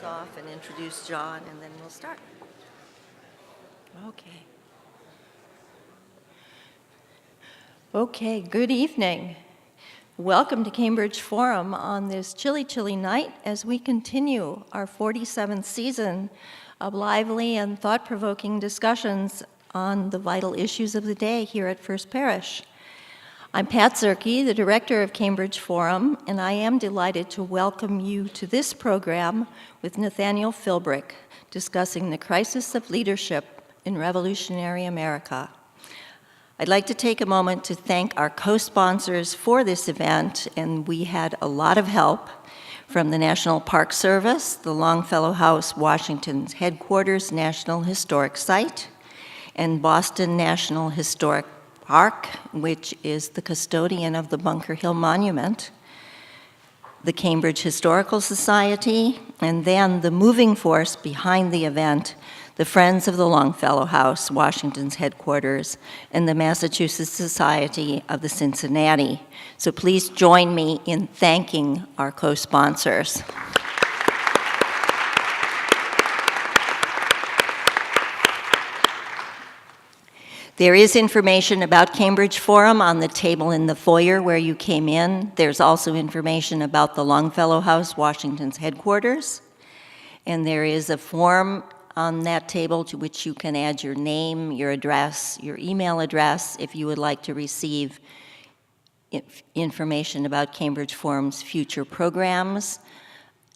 off and introduce John, and then we'll start. Okay, good evening. Welcome to Cambridge Forum on this chilly, chilly night as we continue our 47th season of lively and thought-provoking discussions on the vital issues of the day here at First Parish. I'm Pat Zerke, the director of Cambridge Forum, and I am delighted to welcome you to this program with Nathaniel Philbrick, discussing the crisis of leadership in revolutionary America. I'd like to take a moment to thank our co-sponsors for this event, and we had a lot of help from the National Park Service, the Longfellow House, Washington's headquarters National Historic Site, and Boston National Historic Park, which is the custodian of the Bunker Hill Monument, the Cambridge Historical Society, and then the moving force behind the event, the Friends of the Longfellow House, Washington's headquarters, and the Massachusetts Society of the Cincinnati. So please join me in thanking our co-sponsors. There is information about Cambridge Forum on the table in the foyer where you came in. There's also information about the Longfellow House, Washington's headquarters. And there is a form on that table to which you can add your name, your address, your email address if you would like to receive information about Cambridge Forum's future programs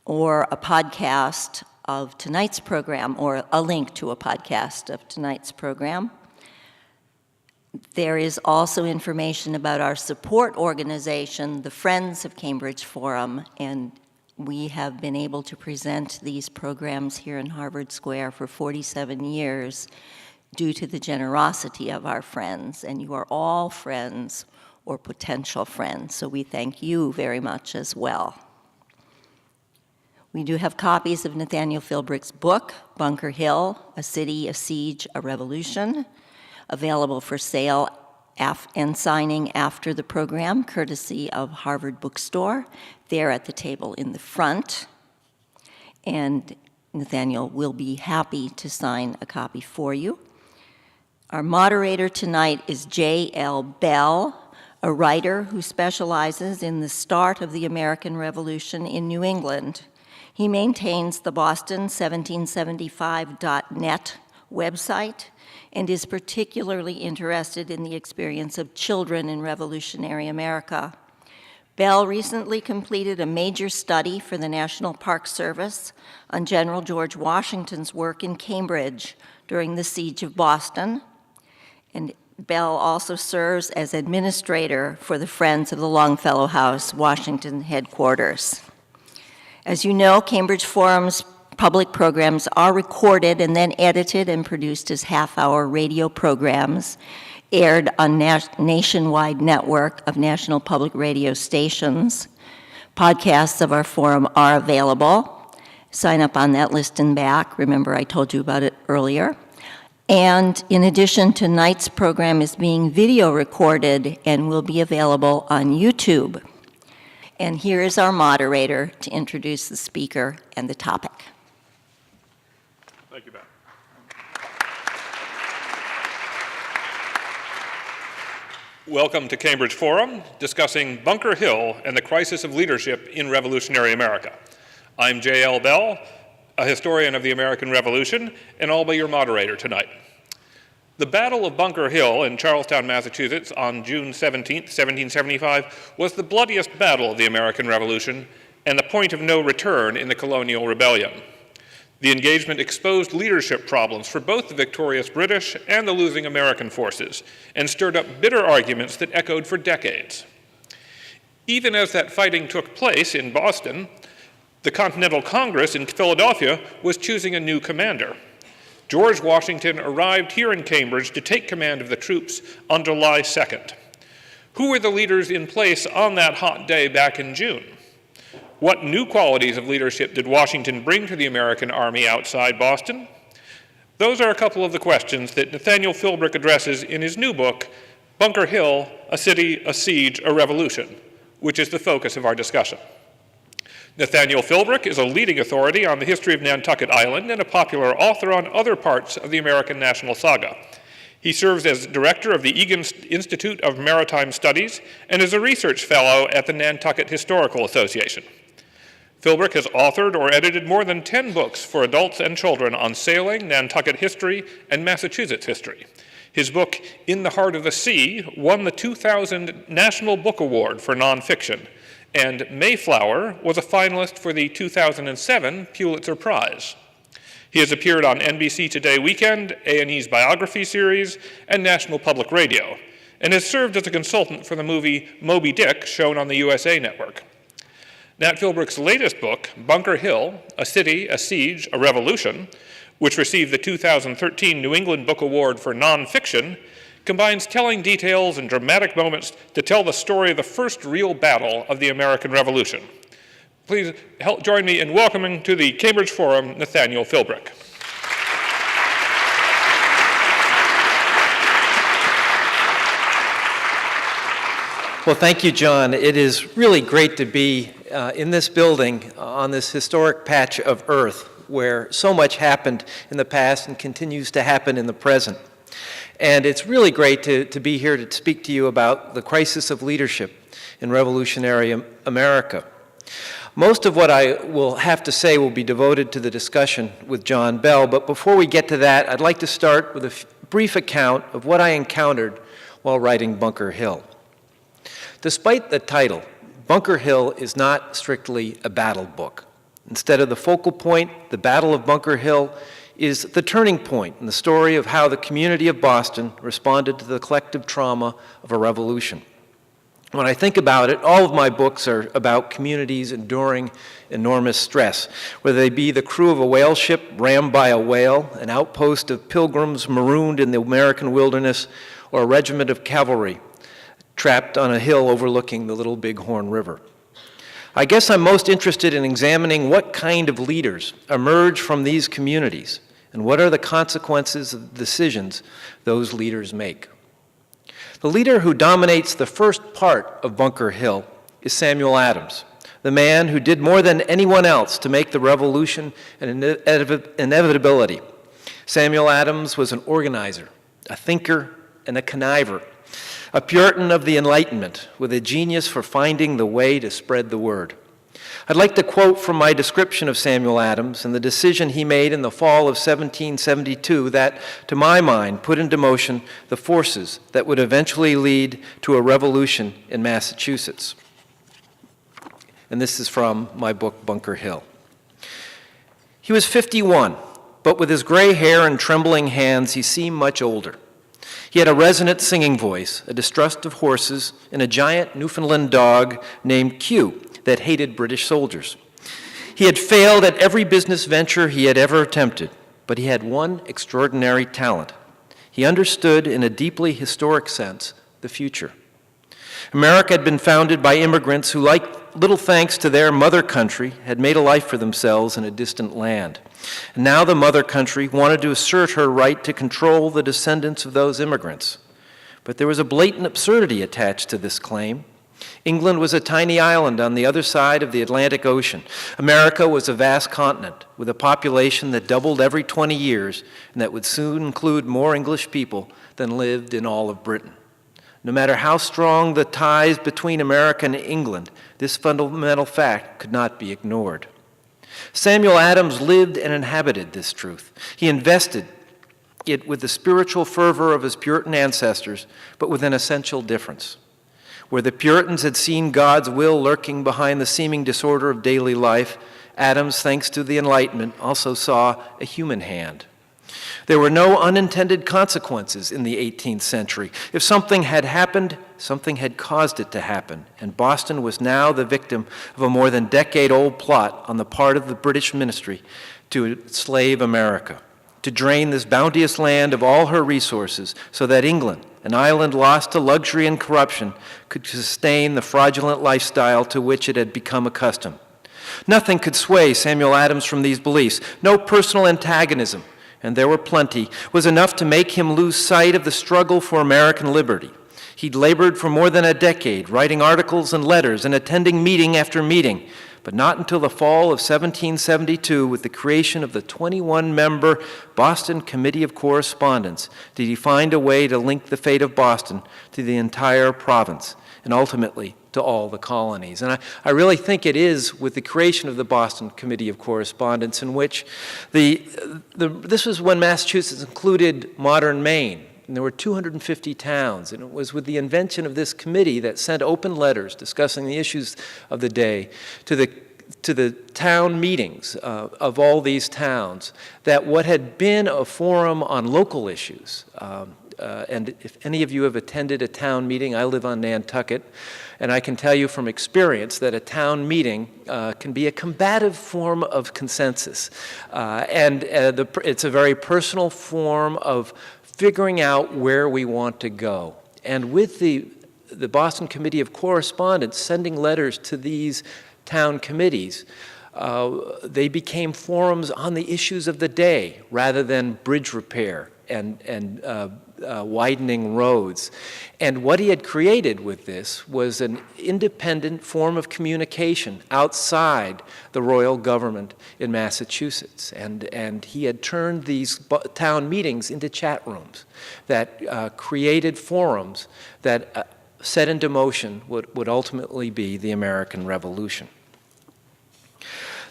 or a podcast of tonight's program or a link to a podcast of tonight's program. There is also information about our support organization, the Friends of Cambridge Forum, and we have been able to present these programs here in Harvard Square for 47 years due to the generosity of our friends, and you are all friends or potential friends, so we thank you very much as well. We do have copies of Nathaniel Philbrick's book, Bunker Hill, A City, a Siege, a Revolution, available for sale and signing after the program, courtesy of Harvard Bookstore. They're at the table in the front, and Nathaniel will be happy to sign a copy for you. Our moderator tonight is J.L. Bell, a writer who specializes in the start of the American Revolution in New England. He maintains the Boston1775.net website and is particularly interested in the experience of children in revolutionary America. Bell recently completed a major study for the National Park Service on General George Washington's work in Cambridge during the Siege of Boston, and Bell also serves as administrator for the Friends of the Longfellow House, Washington headquarters. As you know, Cambridge Forum's public programs are recorded and then edited and produced as half-hour radio programs, aired on nationwide network of national public radio stations. Podcasts of our forum are available. Sign up on that list and back. Remember, I told you about it earlier. And in addition, tonight's program is being video recorded and will be available on YouTube. And here is our moderator to introduce the speaker and the topic. Thank you, Beth. Welcome to Cambridge Forum, discussing Bunker Hill and the crisis of leadership in revolutionary America. I'm J.L. Bell, a historian of the American Revolution, and I'll be your moderator tonight. The Battle of Bunker Hill in Charlestown, Massachusetts on June 17, 1775 was the bloodiest battle of the American Revolution and the point of no return in the colonial rebellion. The engagement exposed leadership problems for both the victorious British and the losing American forces and stirred up bitter arguments that echoed for decades. Even as that fighting took place in Boston, the Continental Congress in Philadelphia was choosing a new commander. George Washington arrived here in Cambridge to take command of the troops on July 2nd. Who were the leaders in place on that hot day back in June? What new qualities of leadership did Washington bring to the American army outside Boston? Those are a couple of the questions that Nathaniel Philbrick addresses in his new book, Bunker Hill, A City, a Siege, a Revolution, which is the focus of our discussion. Nathaniel Philbrick is a leading authority on the history of Nantucket Island and a popular author on other parts of the American national saga. He serves as director of the Egan Institute of Maritime Studies and is a research fellow at the Nantucket Historical Association. Philbrick has authored or edited more than 10 books for adults and children on sailing, Nantucket history, and Massachusetts history. His book, In the Heart of the Sea, won the 2000 National Book Award for nonfiction, and Mayflower was a finalist for the 2007 Pulitzer Prize. He has appeared on NBC Today Weekend, A&E's biography series, and National Public Radio, and has served as a consultant for the movie Moby Dick, shown on the USA Network. Nat Philbrick's latest book, Bunker Hill, A City, a Siege, a Revolution, which received the 2013 New England Book Award for nonfiction, combines telling details and dramatic moments to tell the story of the first real battle of the American Revolution. Please join me in welcoming to the Cambridge Forum, Nathaniel Philbrick. Well, thank you, John. It is really great to be in this building on this historic patch of earth where so much happened in the past and continues to happen in the present. And it's really great to be here to speak to you about the crisis of leadership in revolutionary America. Most of what I will have to say will be devoted to the discussion with John Bell, but before we get to that, I'd like to start with a brief account of what I encountered while writing Bunker Hill. Despite the title, Bunker Hill is not strictly a battle book. Instead of the focal point, the Battle of Bunker Hill is the turning point in the story of how the community of Boston responded to the collective trauma of a revolution. When I think about it, all of my books are about communities enduring enormous stress, whether they be the crew of a whale ship rammed by a whale, an outpost of pilgrims marooned in the American wilderness, or a regiment of cavalry trapped on a hill overlooking the Little Bighorn River. I guess I'm most interested in examining what kind of leaders emerge from these communities and what are the consequences of the decisions those leaders make. The leader who dominates the first part of Bunker Hill is Samuel Adams, the man who did more than anyone else to make the revolution an inevitability. Samuel Adams was an organizer, a thinker, and a conniver, a Puritan of the Enlightenment with a genius for finding the way to spread the word. I'd like to quote from my description of Samuel Adams and the decision he made in the fall of 1772 that, to my mind, put into motion the forces that would eventually lead to a revolution in Massachusetts. And this is from my book, Bunker Hill. He was 51, but with his gray hair and trembling hands, he seemed much older. He had a resonant singing voice, a distrust of horses, and a giant Newfoundland dog named Q that hated British soldiers. He had failed at every business venture he had ever attempted, but he had one extraordinary talent. He understood, in a deeply historic sense, the future. America had been founded by immigrants who, like little thanks to their mother country, had made a life for themselves in a distant land. And now the mother country wanted to assert her right to control the descendants of those immigrants. But there was a blatant absurdity attached to this claim. England was a tiny island on the other side of the Atlantic Ocean. America was a vast continent with a population that doubled every 20 years and that would soon include more English people than lived in all of Britain. No matter how strong the ties between America and England, this fundamental fact could not be ignored. Samuel Adams lived and inhabited this truth. He invested it with the spiritual fervor of his Puritan ancestors, but with an essential difference. Where the Puritans had seen God's will lurking behind the seeming disorder of daily life, Adams, thanks to the Enlightenment, also saw a human hand. There were no unintended consequences in the 18th century. If something had happened, something had caused it to happen, and Boston was now the victim of a more than decade-old plot on the part of the British ministry to enslave America, to drain this bounteous land of all her resources so that England, an island lost to luxury and corruption, could sustain the fraudulent lifestyle to which it had become accustomed. Nothing could sway Samuel Adams from these beliefs. No personal antagonism, and there were plenty, was enough to make him lose sight of the struggle for American liberty. He'd labored for more than a decade, writing articles and letters and attending meeting after meeting, But not until the fall of 1772, with the creation of the 21-member Boston Committee of Correspondence, did he find a way to link the fate of Boston to the entire province and ultimately to all the colonies. And I really think it is with the creation of the Boston Committee of Correspondence, in which this was when Massachusetts included modern Maine. And there were 250 towns, and it was with the invention of this committee that sent open letters discussing the issues of the day to the town meetings of all these towns, that what had been a forum on local issues, and if any of you have attended a town meeting, I live on Nantucket, and I can tell you from experience that a town meeting can be a combative form of consensus. It's a very personal form of figuring out where we want to go. And with the Boston Committee of Correspondence sending letters to these town committees, they became forums on the issues of the day rather than bridge repair and widening roads. And what he had created with this was an independent form of communication outside the royal government in Massachusetts. And he had turned these town meetings into chat rooms that created forums that set into motion what would ultimately be the American Revolution.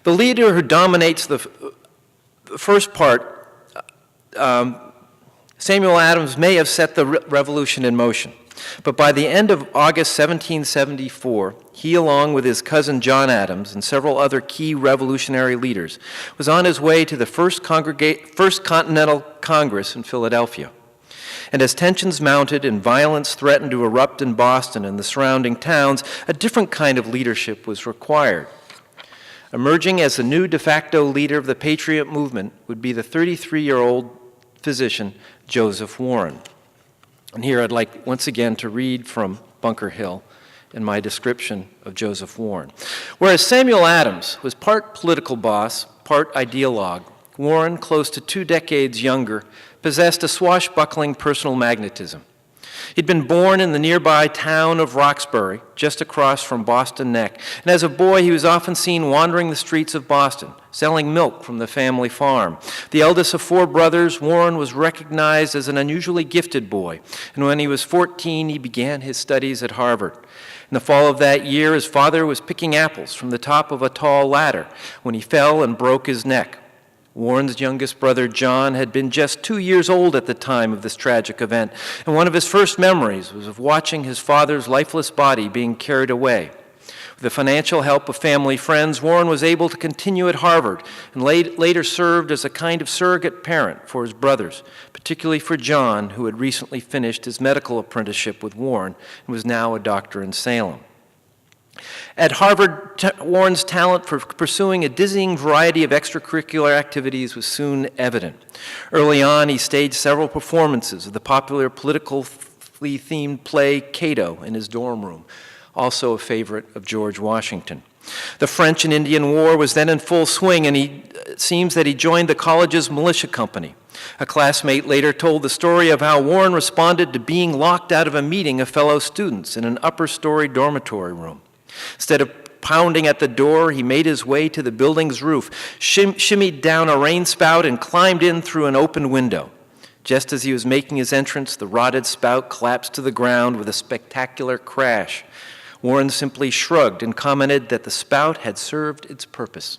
The leader who dominates the first part, Samuel Adams, may have set the revolution in motion, but by the end of August 1774, he, along with his cousin John Adams and several other key revolutionary leaders, was on his way to the First Continental Congress in Philadelphia. And as tensions mounted and violence threatened to erupt in Boston and the surrounding towns, a different kind of leadership was required. Emerging as the new de facto leader of the Patriot movement would be the 33-year-old physician, Joseph Warren. And here I'd like once again to read from Bunker Hill in my description of Joseph Warren. Whereas Samuel Adams was part political boss, part ideologue, Warren, close to 2 decades younger, possessed a swashbuckling personal magnetism. He'd been born in the nearby town of Roxbury, just across from Boston Neck, and as a boy he was often seen wandering the streets of Boston, selling milk from the family farm. The eldest of 4 brothers, Warren was recognized as an unusually gifted boy, and when he was 14 he began his studies at Harvard. In the fall of that year, his father was picking apples from the top of a tall ladder when he fell and broke his neck. Warren's youngest brother, John, had been just 2 years old at the time of this tragic event, and one of his first memories was of watching his father's lifeless body being carried away. With the financial help of family friends, Warren was able to continue at Harvard and later served as a kind of surrogate parent for his brothers, particularly for John, who had recently finished his medical apprenticeship with Warren and was now a doctor in Salem. At Harvard, Warren's talent for pursuing a dizzying variety of extracurricular activities was soon evident. Early on, he staged several performances of the popular politically themed play Cato in his dorm room, also a favorite of George Washington. The French and Indian War was then in full swing, and it seems that he joined the college's militia company. A classmate later told the story of how Warren responded to being locked out of a meeting of fellow students in an upper-story dormitory room. Instead of pounding at the door, he made his way to the building's roof, shimmied down a rain spout, and climbed in through an open window. Just as he was making his entrance, the rotted spout collapsed to the ground with a spectacular crash. Warren simply shrugged and commented that the spout had served its purpose.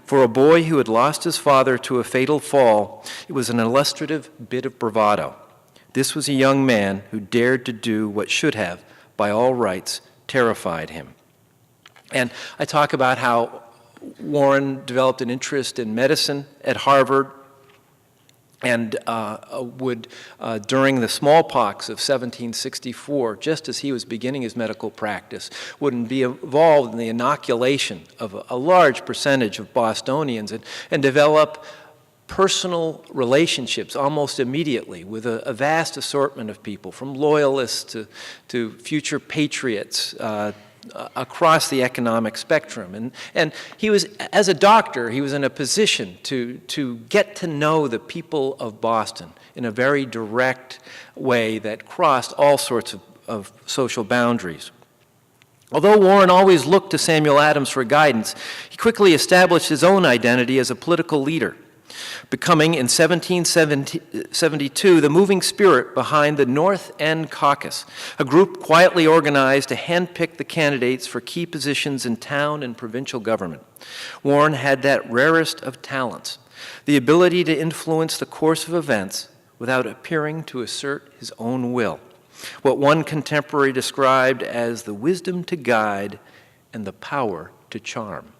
For a boy who had lost his father to a fatal fall, it was an illustrative bit of bravado. This was a young man who dared to do what should have, by all rights, terrified him. And I talk about how Warren developed an interest in medicine at Harvard and would, during the smallpox of 1764, just as he was beginning his medical practice, would be involved in the inoculation of a large percentage of Bostonians and develop personal relationships almost immediately with a vast assortment of people, from loyalists to future patriots across the economic spectrum. And he was, as a doctor, he was in a position to get to know the people of Boston in a very direct way that crossed all sorts of social boundaries. Although Warren always looked to Samuel Adams for guidance, he quickly established his own identity as a political leader, becoming in 1772 the moving spirit behind the North End Caucus, a group quietly organized to handpick the candidates for key positions in town and provincial government. Warren had that rarest of talents, the ability to influence the course of events without appearing to assert his own will, what one contemporary described as the wisdom to guide and the power to charm.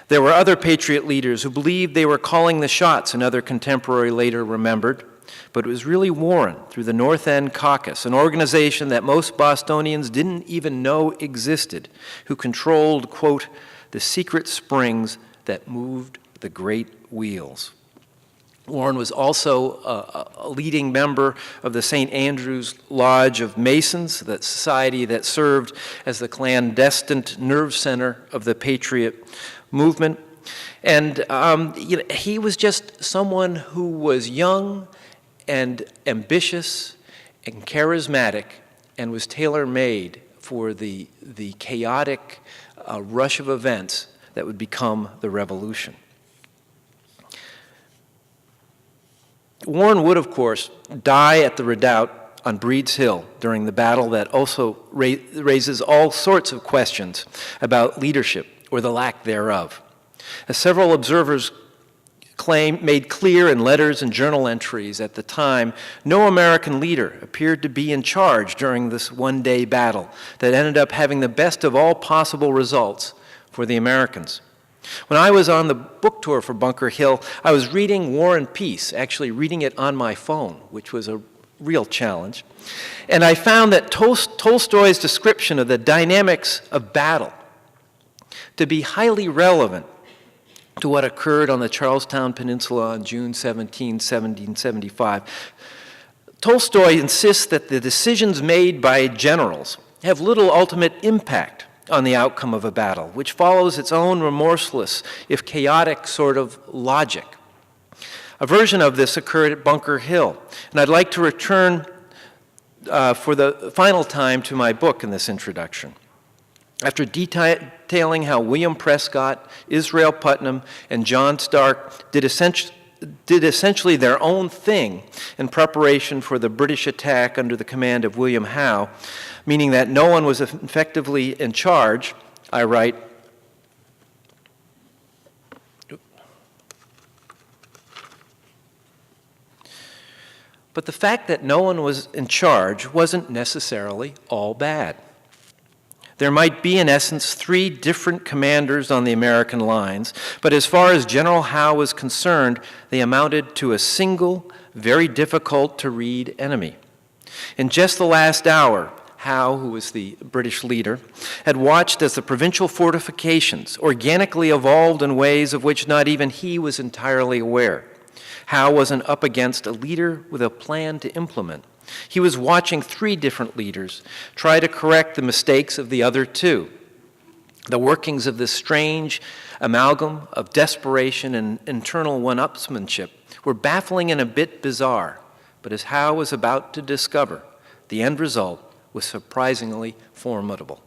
There were other Patriot leaders who believed they were calling the shots, another contemporary later remembered, but it was really Warren through the North End Caucus, an organization that most Bostonians didn't even know existed, who controlled, quote, the secret springs that moved the great wheels. Warren was also a leading member of the St. Andrew's Lodge of Masons, that society that served as the clandestine nerve center of the Patriot movement. And he was just someone who was young and ambitious and charismatic and was tailor-made for the chaotic rush of events that would become the revolution. Warren would, of course, die at the redoubt on Breed's Hill during the battle that also raises all sorts of questions about leadership or the lack thereof. As several observers made clear in letters and journal entries at the time, no American leader appeared to be in charge during this one-day battle that ended up having the best of all possible results for the Americans. When I was on the book tour for Bunker Hill, I was reading War and Peace, actually reading it on my phone, which was a real challenge. And I found that Tolstoy's description of the dynamics of battle to be highly relevant to what occurred on the Charlestown Peninsula on June 17, 1775. Tolstoy insists that the decisions made by generals have little ultimate impact on the outcome of a battle, which follows its own remorseless, if chaotic, sort of logic. A version of this occurred at Bunker Hill, and I'd like to return for the final time to my book in this introduction. After detailing how William Prescott, Israel Putnam, and John Stark did essentially their own thing in preparation for the British attack under the command of William Howe, meaning that no one was effectively in charge, I write, but the fact that no one was in charge wasn't necessarily all bad. There might be, in essence, 3 different commanders on the American lines, but as far as General Howe was concerned, they amounted to a single, very difficult-to-read enemy. In just the last hour, Howe, who was the British leader, had watched as the provincial fortifications organically evolved in ways of which not even he was entirely aware. Howe wasn't up against a leader with a plan to implement. He was watching 3 different leaders try to correct the mistakes of the other 2. The workings of this strange amalgam of desperation and internal one-upsmanship were baffling and a bit bizarre, but as Howe was about to discover, the end result was surprisingly formidable.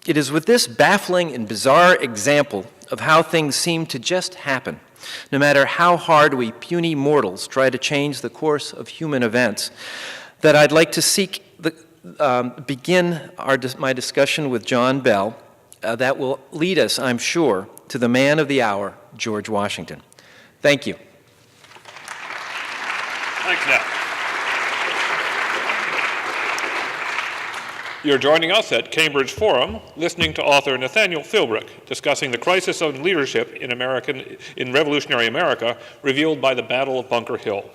It is with this baffling and bizarre example of how things seem to just happen, no matter how hard we puny mortals try to change the course of human events, that I'd like to begin my discussion with John Bell that will lead us, I'm sure, to the man of the hour, George Washington. Thank you. Thanks, Nat. You're joining us at Cambridge Forum, listening to author Nathaniel Philbrick discussing the crisis of leadership in revolutionary America revealed by the Battle of Bunker Hill.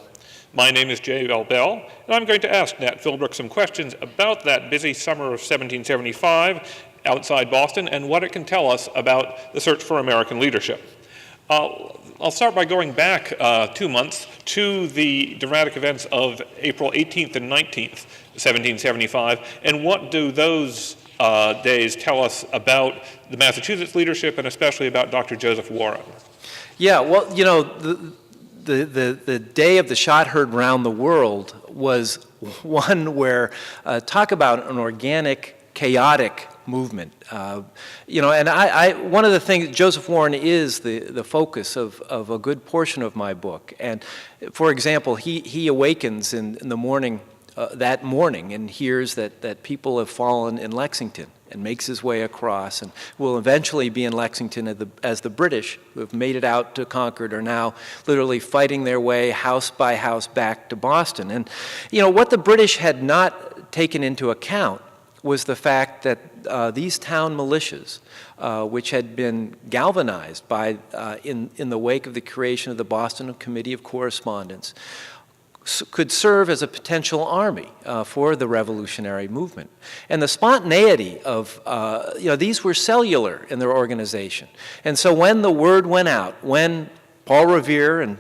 My name is J.L. Bell, and I'm going to ask Nat Philbrick some questions about that busy summer of 1775 outside Boston and what it can tell us about the search for American leadership. I'll start by going back 2 months to the dramatic events of April 18th and 19th, 1775, and what do those days tell us about the Massachusetts leadership and especially about Dr. Joseph Warren? Yeah, well, you know, the day of the shot heard round the world was one where, talk about an organic chaotic movement. And one of the things, Joseph Warren is the focus of a good portion of my book. And for example, he awakens in the morning, that morning, and hears that people have fallen in Lexington, and makes his way across, and will eventually be in Lexington as the British, who have made it out to Concord, are now literally fighting their way house by house back to Boston. And what the British had not taken into account was the fact that these town militias, which had been galvanized in the wake of the creation of the Boston Committee of Correspondence, could serve as a potential army for the revolutionary movement. And the spontaneity of, these were cellular in their organization. And so when the word went out, when Paul Revere and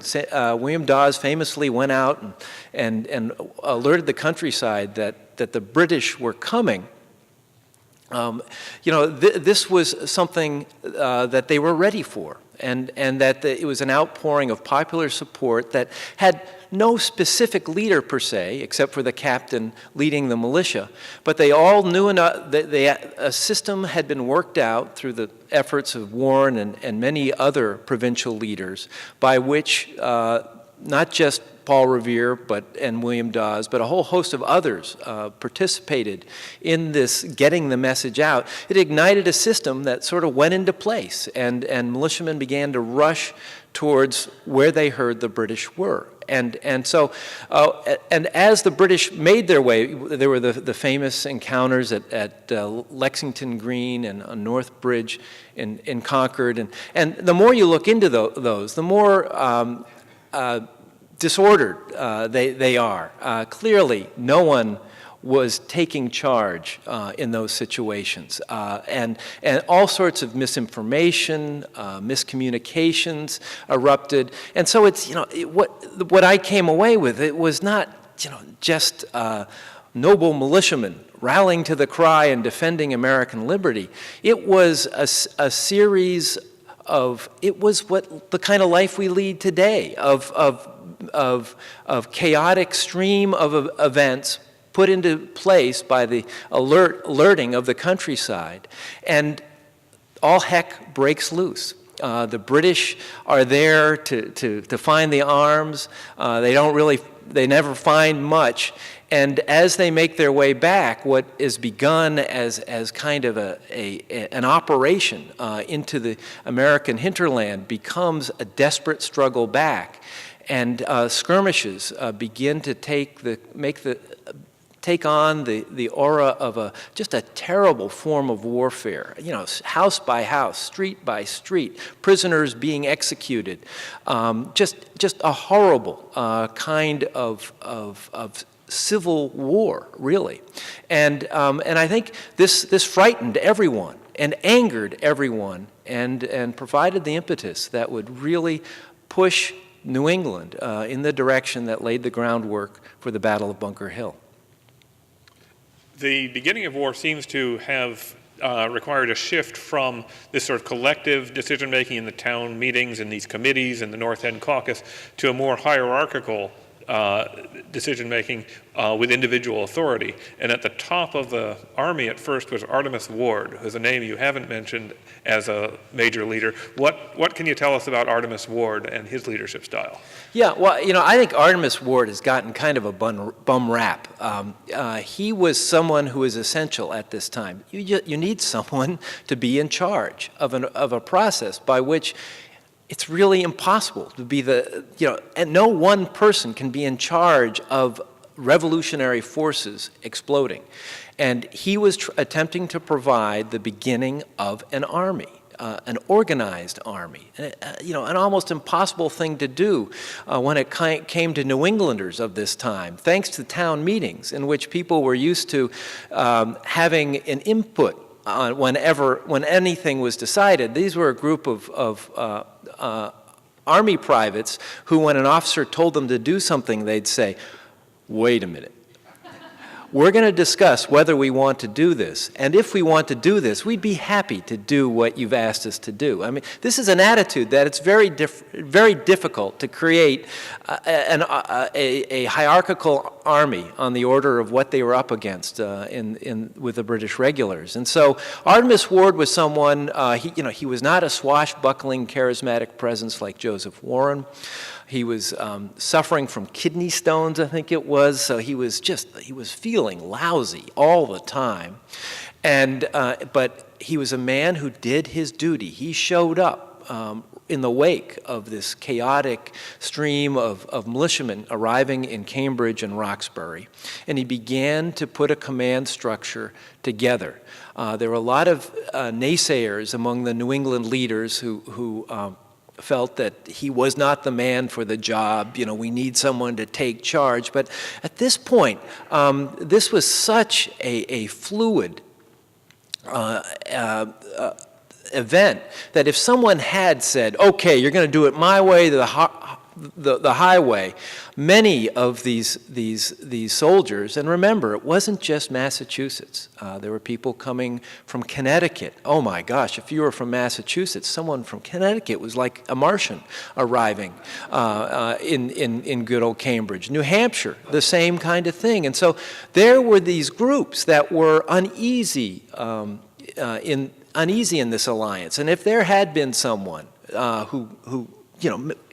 William Dawes famously went out and alerted the countryside that the British were coming, this was something that they were ready for. And that it was an outpouring of popular support that had no specific leader per se, except for the captain leading the militia, but they all knew enough that a system had been worked out through the efforts of Warren and many other provincial leaders by which not just Paul Revere and William Dawes, but a whole host of others participated in this getting the message out. It ignited a system that sort of went into place, and militiamen began to rush towards where they heard the British were. And so as the British made their way, there were the famous encounters at Lexington Green and on North Bridge in Concord. And the more you look into those, the more disordered they are. Clearly, no one was taking charge in those situations. And all sorts of misinformation, miscommunications erupted. And so it's, what I came away with, it was not, just noble militiamen rallying to the cry and defending American liberty. It was a series of, it was the kind of life we lead today, of chaotic stream of events put into place by the alerting of the countryside, and all heck breaks loose. The British are there to find the arms. They never find much. And as they make their way back, what is begun as kind of an operation into the American hinterland becomes a desperate struggle back. And skirmishes begin to take on the aura of just a terrible form of warfare. House by house, street by street, prisoners being executed. Just a horrible kind of civil war, really. And I think this frightened everyone and angered everyone and provided the impetus that would really push New England in the direction that laid the groundwork for the Battle of Bunker Hill. The beginning of war seems to have required a shift from this sort of collective decision-making in the town meetings and these committees and the North End Caucus to a more hierarchical decision-making with individual authority. And at the top of the army at first was Artemus Ward, who's a name you haven't mentioned as a major leader. What can you tell us about Artemus Ward and his leadership style? Yeah, well, I think Artemus Ward has gotten kind of a bum rap. He was someone who is essential at this time. You need someone to be in charge of a process by which it's really impossible to be and no one person can be in charge of revolutionary forces exploding. And he was attempting to provide the beginning of an army, an organized army, an almost impossible thing to do when it came to New Englanders of this time, thanks to town meetings in which people were used to having an input on when anything was decided. These were a group of Army privates who, when an officer told them to do something, they'd say, "Wait a minute. we're going to discuss whether we want to do this. And if we want to do this, we'd be happy to do what you've asked us to do. I mean, this is an attitude that it's very difficult to create a hierarchical army on the order of what they were up against with the British regulars. And so Artemus Ward was someone, he was not a swashbuckling, charismatic presence like Joseph Warren. He was suffering from kidney stones, I think it was, so he was feeling lousy all the time. But he was a man who did his duty. He showed up in the wake of this chaotic stream of militiamen arriving in Cambridge and Roxbury, and he began to put a command structure together. There were a lot of naysayers among the New England leaders who felt that he was not the man for the job. We need someone to take charge. But at this point, this was such a fluid event that if someone had said, okay, you're going to do it my way, the highway, many of these soldiers, and remember, it wasn't just Massachusetts. There were people coming from Connecticut. Oh my gosh, if you were from Massachusetts, someone from Connecticut was like a Martian arriving in good old Cambridge. New Hampshire, the same kind of thing. And so there were these groups that were uneasy in this alliance. And if there had been someone who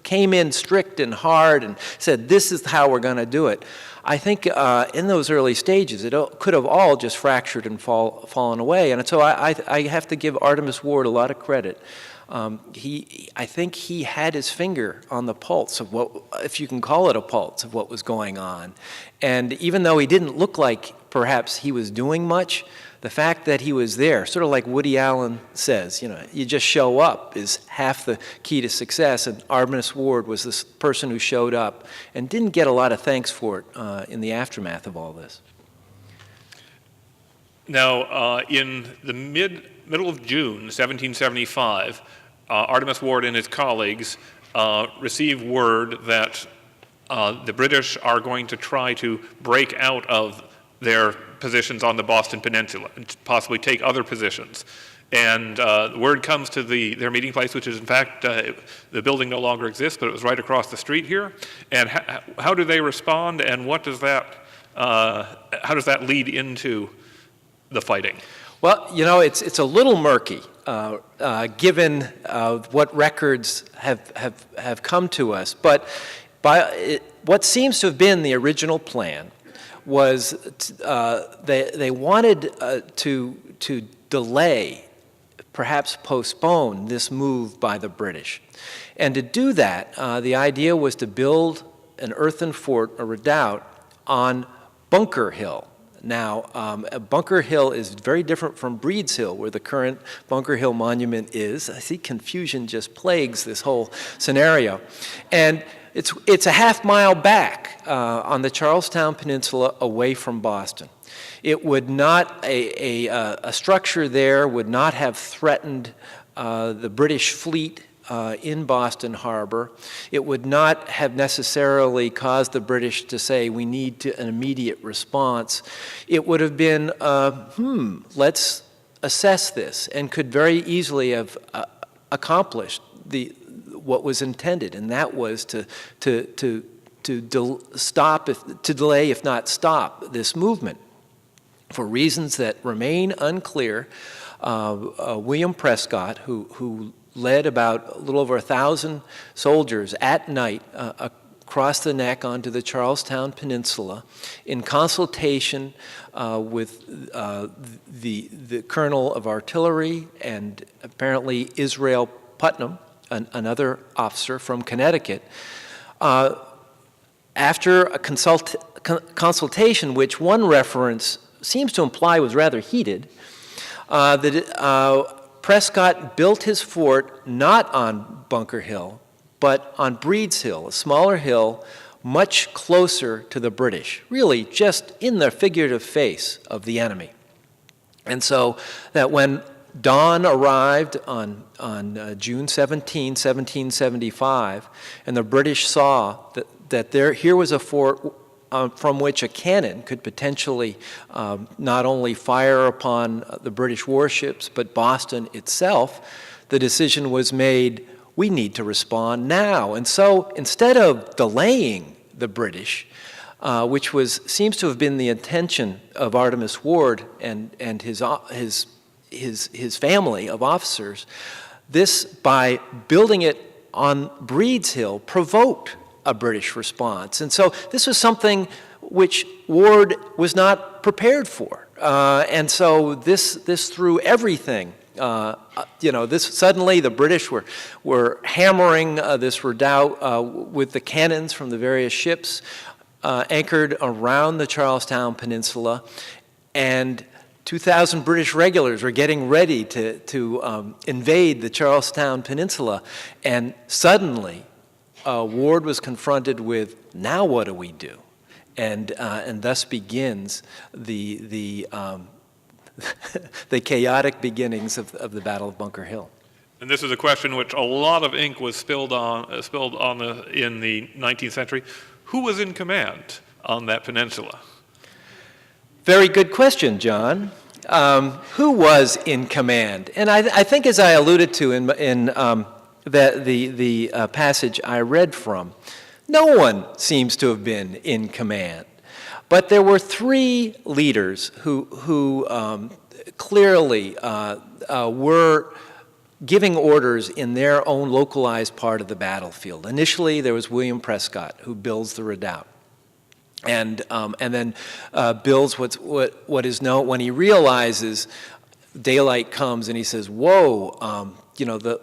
came in strict and hard and said, this is how we're going to do it, I think in those early stages, it could have all just fractured and fallen away. And so I have to give Artemus Ward a lot of credit. I think he had his finger on the pulse of what, if you can call it a pulse, of what was going on. And even though he didn't look like perhaps he was doing much, the fact that he was there, sort of like Woody Allen says, you just show up is half the key to success. And Artemus Ward was this person who showed up and didn't get a lot of thanks for it in the aftermath of all this. Now, in the middle of June 1775, Artemus Ward and his colleagues received word that the British are going to try to break out of their positions on the Boston Peninsula and possibly take other positions. And word comes to their meeting place, which is in fact, the building no longer exists, but it was right across the street here. And how do they respond, and what does how does that lead into the fighting? Well, it's a little murky, given what records have come to us. But what seems to have been the original plan was they wanted to delay, perhaps postpone this move by the British. And to do that, the idea was to build an earthen fort, a redoubt, on Bunker Hill. Now, Bunker Hill is very different from Breed's Hill, where the current Bunker Hill Monument is. I see confusion just plagues this whole scenario. And it's a half-mile back on the Charlestown Peninsula away from Boston. It would not, a structure there would not have threatened the British fleet in Boston Harbor. It would not have necessarily caused the British to say, we need an immediate response. It would have been, let's assess this, and could very easily have accomplished what was intended, and that was to delay, if not stop, this movement. For reasons that remain unclear, William Prescott, who led about a little over 1,000 soldiers at night across the neck onto the Charlestown Peninsula, in consultation with the colonel of artillery and apparently Israel Putnam, another officer from Connecticut, after a consultation, which one reference seems to imply was rather heated, Prescott built his fort not on Bunker Hill, but on Breed's Hill, a smaller hill much closer to the British, really just in the figurative face of the enemy. And so that when dawn arrived on June 17, 1775, and the British saw that here was a fort from which a cannon could potentially not only fire upon the British warships, but Boston itself, the decision was made, we need to respond now. And so instead of delaying the British, which seems to have been the intention of Artemus Ward and his family of officers, this, by building it on Breed's Hill, provoked a British response. And so this was something which Ward was not prepared for. And so this threw everything. Suddenly the British were hammering this redoubt with the cannons from the various ships anchored around the Charlestown Peninsula, and 2,000 British regulars were getting ready to invade the Charlestown Peninsula, and suddenly Ward was confronted with, now what do we do? And thus begins the chaotic beginnings of the Battle of Bunker Hill. And this is a question which a lot of ink was spilled on in the 19th century. Who was in command on that peninsula? Very good question, John. Who was in command? And I think, as I alluded to in the passage I read from, no one seems to have been in command. But there were three leaders who clearly were giving orders in their own localized part of the battlefield. Initially, there was William Prescott, who builds the redoubt. And then builds what is known, when he realizes daylight comes and he says, whoa,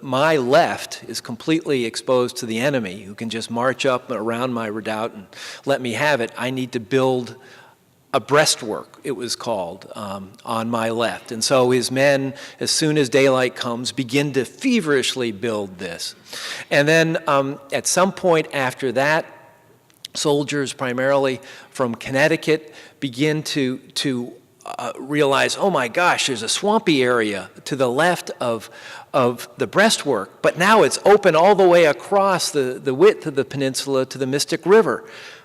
my left is completely exposed to the enemy who can just march up around my redoubt and let me have it. I need to build a breastwork, it was called, on my left. And so his men, as soon as daylight comes, begin to feverishly build this. And then at some point after that, soldiers primarily from Connecticut begin to realize, oh my gosh, there's a swampy area to the left of the breastwork, but now it's open all the way across the width of the peninsula to the Mystic River.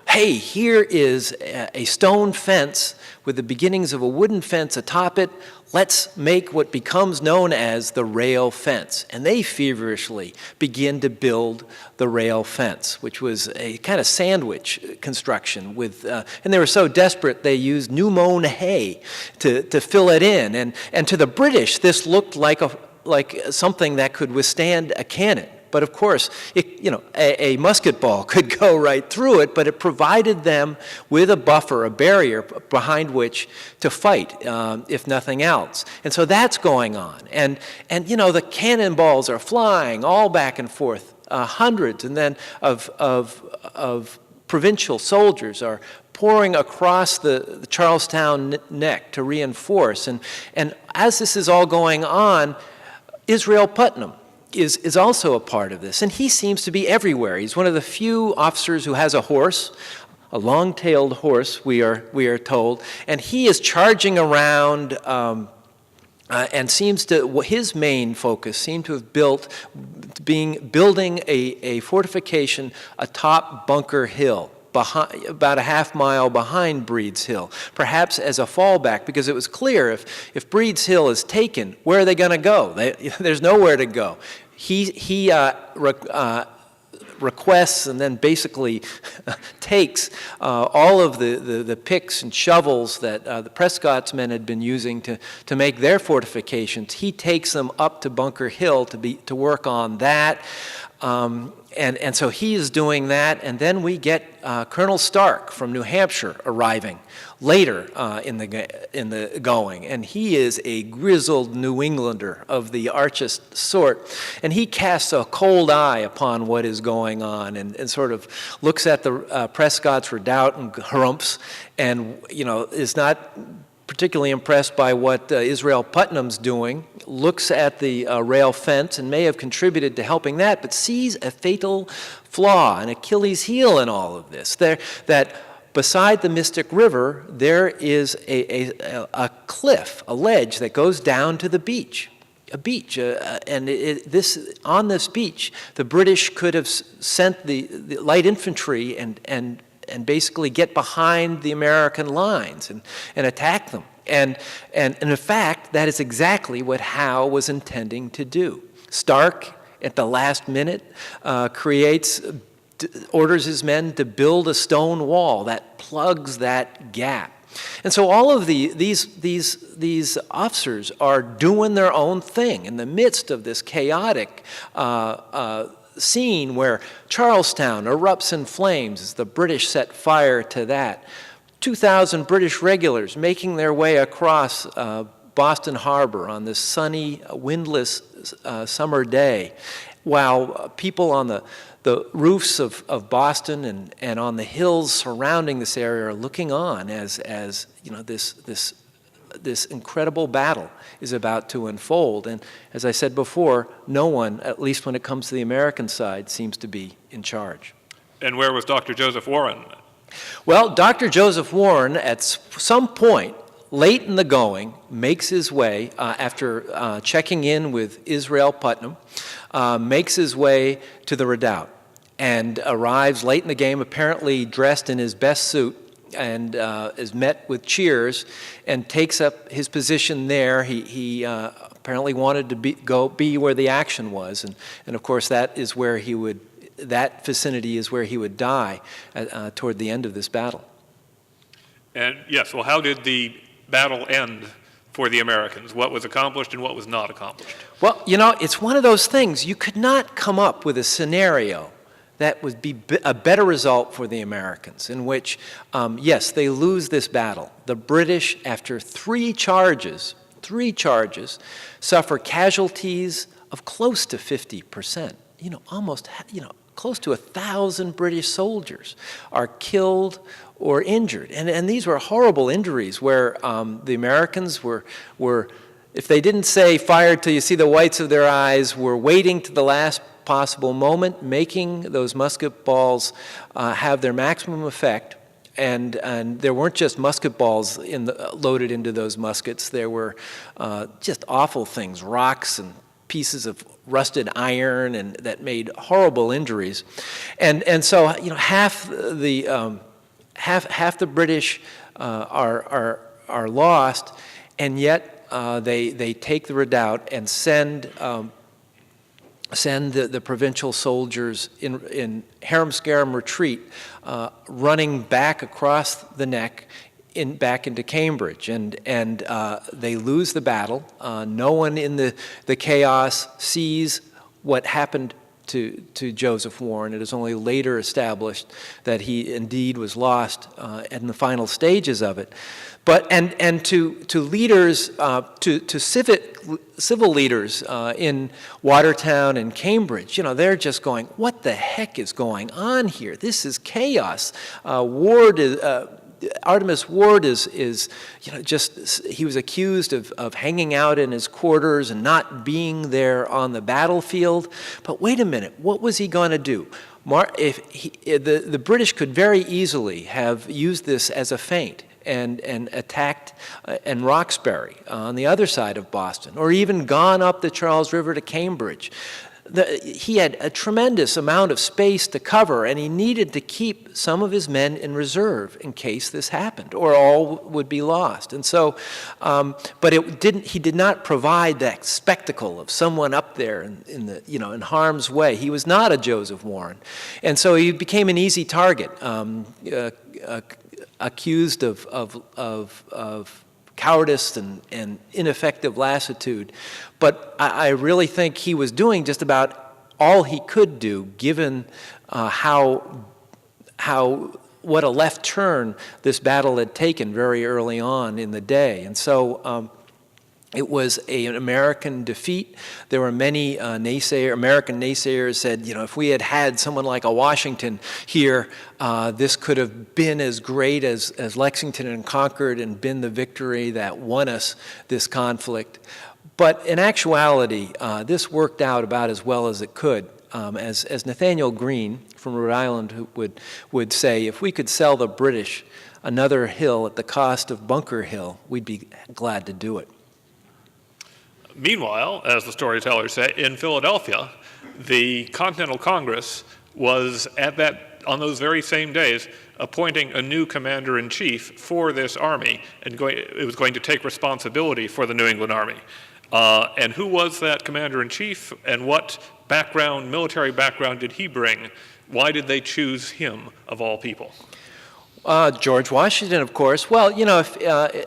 Hey, here is a stone fence with the beginnings of a wooden fence atop it. Let's make what becomes known as the rail fence. And they feverishly begin to build the rail fence, which was a kind of sandwich construction with, and they were so desperate they used new mown hay to fill it in. And to the British, this looked like something that could withstand a cannon. But of course, a musket ball could go right through it, but it provided them with a buffer, a barrier behind which to fight, if nothing else. And so that's going on. And the cannonballs are flying all back and forth, hundreds, and then of provincial soldiers are pouring across the Charlestown neck to reinforce. And as this is all going on, Israel Putnam is also a part of this, and he seems to be everywhere. He's one of the few officers who has a horse, a long-tailed horse, we are told, and he is charging around and seems to, his main focus seemed to have building a fortification atop Bunker Hill, about a half mile behind Breed's Hill, perhaps as a fallback, because it was clear if Breed's Hill is taken, where are they going to go? There's nowhere to go. He requests and then basically takes all of the picks and shovels that the Prescott's men had been using to make their fortifications. He takes them up to Bunker Hill to work on that. And so he is doing that, and then we get Colonel Stark from New Hampshire arriving later in the going, and he is a grizzled New Englander of the archest sort, and he casts a cold eye upon what is going on, and sort of looks at the Prescott's redoubt and harumphs, and is not particularly impressed by what Israel Putnam's doing, looks at the rail fence and may have contributed to helping that, but sees a fatal flaw, an Achilles heel in all of this. That beside the Mystic River, there is a cliff, a ledge that goes down to the beach. A beach, and on this beach, the British could have sent the light infantry and and basically get behind the American lines and attack them. And in fact, that is exactly what Howe was intending to do. Stark, at the last minute, orders his men to build a stone wall that plugs that gap. And so all of these officers are doing their own thing in the midst of this chaotic scene where Charlestown erupts in flames as the British set fire to that. 2,000 British regulars making their way across Boston Harbor on this sunny, windless summer day, while people on the roofs of Boston and on the hills surrounding this area are looking on as you know this incredible battle is about to unfold. And as I said before, no one, at least when it comes to the American side, seems to be in charge. And where was Dr. Joseph Warren? Well, Dr. Joseph Warren, at some point late in the going, makes his way, after checking in with Israel Putnam, makes his way to the redoubt and arrives late in the game, apparently dressed in his best suit, and is met with cheers and takes up his position there. He apparently wanted to be where the action was, and of course that vicinity is where he would die toward the end of this battle. And yes, well, how did the battle end for the Americans? What was accomplished and what was not accomplished? Well, you know, it's one of those things. You could not come up with a scenario that would be a better result for the Americans, in which, yes, they lose this battle. The British, after three charges, suffer casualties of close to 50%. Close to 1,000 British soldiers are killed or injured. And these were horrible injuries where the Americans were, if they didn't say fire till you see the whites of their eyes, were waiting to the last possible moment, making those musket balls have their maximum effect. And there weren't just musket balls loaded into those muskets. There were just awful things, rocks and pieces of rusted iron, and that made horrible injuries. And so half the British are lost, and yet they take the redoubt and send the provincial soldiers in harum-scarum retreat, running back across the neck back into Cambridge, and they lose the battle. No one in the chaos sees what happened to Joseph Warren. It is only later established that he indeed was lost in the final stages of it. But and to leaders, to civil leaders in Watertown and Cambridge, they're just going, what the heck is going on here? This is chaos. Artemus Ward is he was accused of hanging out in his quarters and not being there on the battlefield. But wait a minute, what was he going to do? The British could very easily have used this as a feint and attacked in Roxbury on the other side of Boston, or even gone up the Charles River to Cambridge. He had a tremendous amount of space to cover, and he needed to keep some of his men in reserve in case this happened, or all would be lost. And so, but he did not provide that spectacle of someone up there in harm's way. He was not a Joseph Warren, and so he became an easy target, accused of cowardice and ineffective lassitude. But I really think he was doing just about all he could do, given what a left turn this battle had taken very early on in the day. And so it was an American defeat. There were many American naysayers said, if we had had someone like a Washington here, this could have been as great as Lexington and Concord and been the victory that won us this conflict. But in actuality, this worked out about as well as it could. As Nathaniel Green from Rhode Island would say, if we could sell the British another hill at the cost of Bunker Hill, we'd be glad to do it. Meanwhile, as the storytellers say, in Philadelphia, the Continental Congress was at that on those very same days, appointing a new commander-in-chief for this army, and it was going to take responsibility for the New England Army. And who was that commander-in-chief, and what background, military background, did he bring? Why did they choose him, of all people? George Washington, of course. Well, if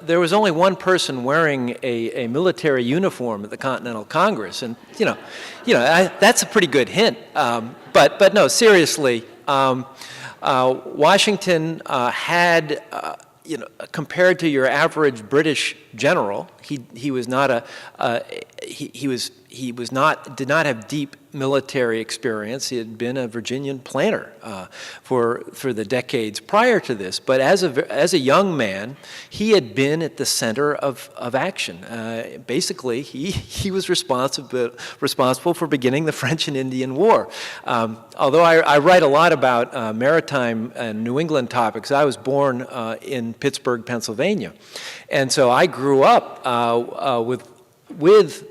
there was only one person wearing a military uniform at the Continental Congress, and that's a pretty good hint. But no, seriously, Washington had, compared to your average British general, he was not did not have deep military experience. He had been a Virginian planter for the decades prior to this. But as a young man, he had been at the center of action. Basically, he was responsible for beginning the French and Indian War. Although I write a lot about maritime and New England topics, I was born in Pittsburgh, Pennsylvania, and so I grew up with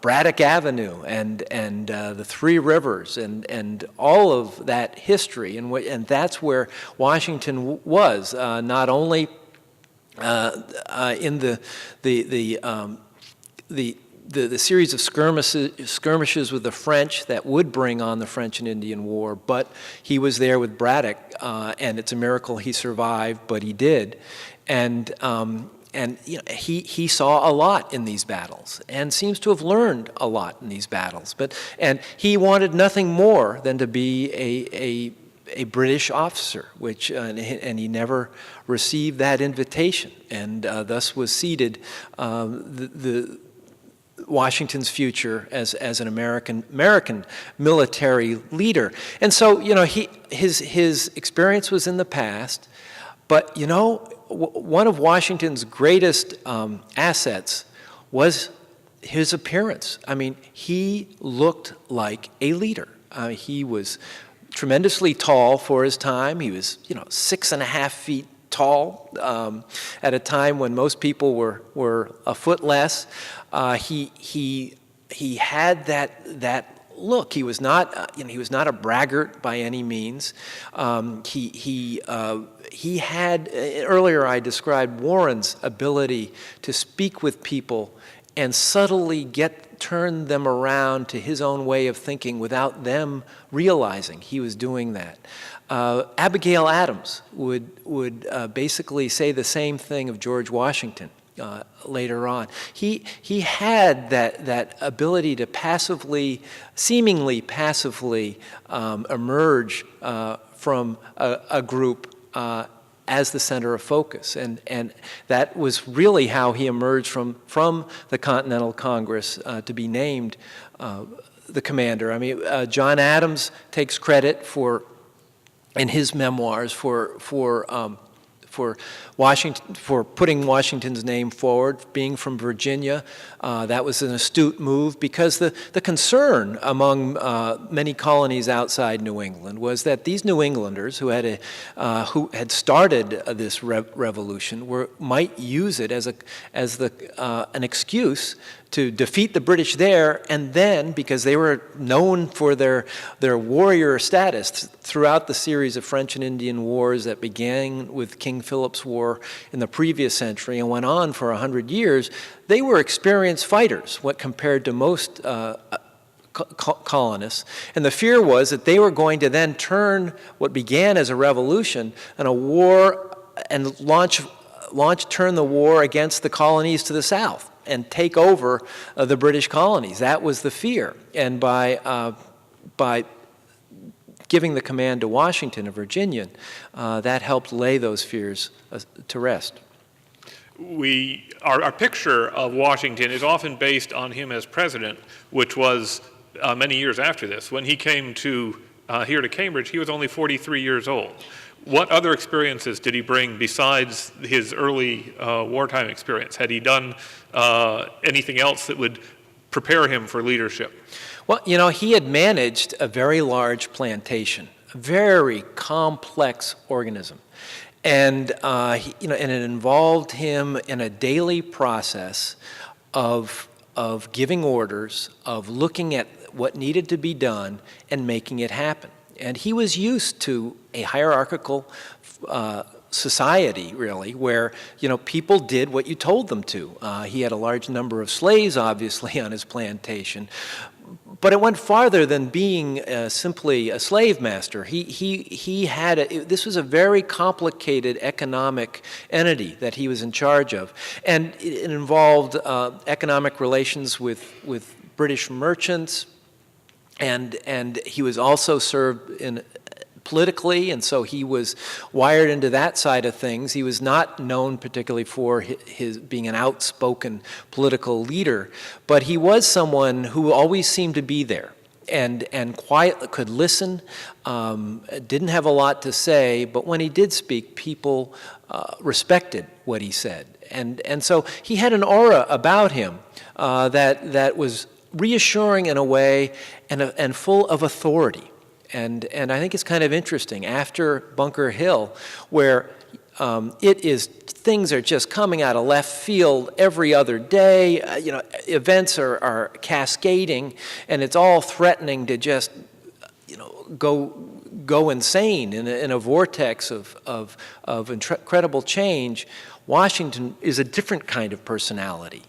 Braddock Avenue and the Three Rivers and all of that history, and that's where Washington was, not only in the series of skirmishes with the French that would bring on the French and Indian War, but he was there with Braddock, and it's a miracle he survived, but he did, and he saw a lot in these battles and seems to have learned a lot in these battles. And he wanted nothing more than to be a British officer, and he never received that invitation, and thus was ceded the Washington's future as an American military leader. And so his experience was in the past, but one of Washington's greatest assets was his appearance. I mean, he looked like a leader. He was tremendously tall for his time. He was, 6.5 feet tall at a time when most people were a foot less. He had that look. He was not a braggart by any means. He had, earlier I described Warren's ability to speak with people and subtly turn them around to his own way of thinking without them realizing he was doing that. Abigail Adams would basically say the same thing of George Washington. Later on, he had that ability to seemingly passively emerge from a group as the center of focus, and that was really how he emerged from the Continental Congress to be named the commander. I mean, John Adams takes credit in his memoirs for Washington, for putting Washington's name forward, being from Virginia. That was an astute move because the concern among many colonies outside New England was that these New Englanders who had started this revolution might use it as an excuse to defeat the British there, and then, because they were known for their warrior status throughout the series of French and Indian wars that began with King Philip's War in the previous century and went on for 100 years, they were experienced fighters, what compared to most colonists. And the fear was that they were going to then turn what began as a revolution and a war and turn the war against the colonies to the south and take over the British colonies. That was the fear. And by giving the command to Washington, a Virginian, that helped lay those fears to rest. Our picture of Washington is often based on him as president, which was many years after this. When he came here to Cambridge, he was only 43 years old. What other experiences did he bring besides his early wartime experience? Had he done anything else that would prepare him for leadership? Well, he had managed a very large plantation, a very complex organism. And, and it involved him in a daily process of giving orders, of looking at what needed to be done and making it happen. And he was used to a hierarchical society, really, where, people did what you told them to. He had a large number of slaves, obviously, on his plantation. But it went farther than being simply a slave master. He had this was a very complicated economic entity that he was in charge of, and it involved economic relations with British merchants, and he was also served in politically, and so he was wired into that side of things. He was not known particularly for his being an outspoken political leader, but he was someone who always seemed to be there and quiet, could listen, didn't have a lot to say, but when he did speak, people respected what he said. And so he had an aura about him that was reassuring in a way and full of authority. And I think it's kind of interesting, after Bunker Hill, where things are just coming out of left field every other day, events are cascading, and it's all threatening to just, go insane in a vortex of incredible change. Washington is a different kind of personality,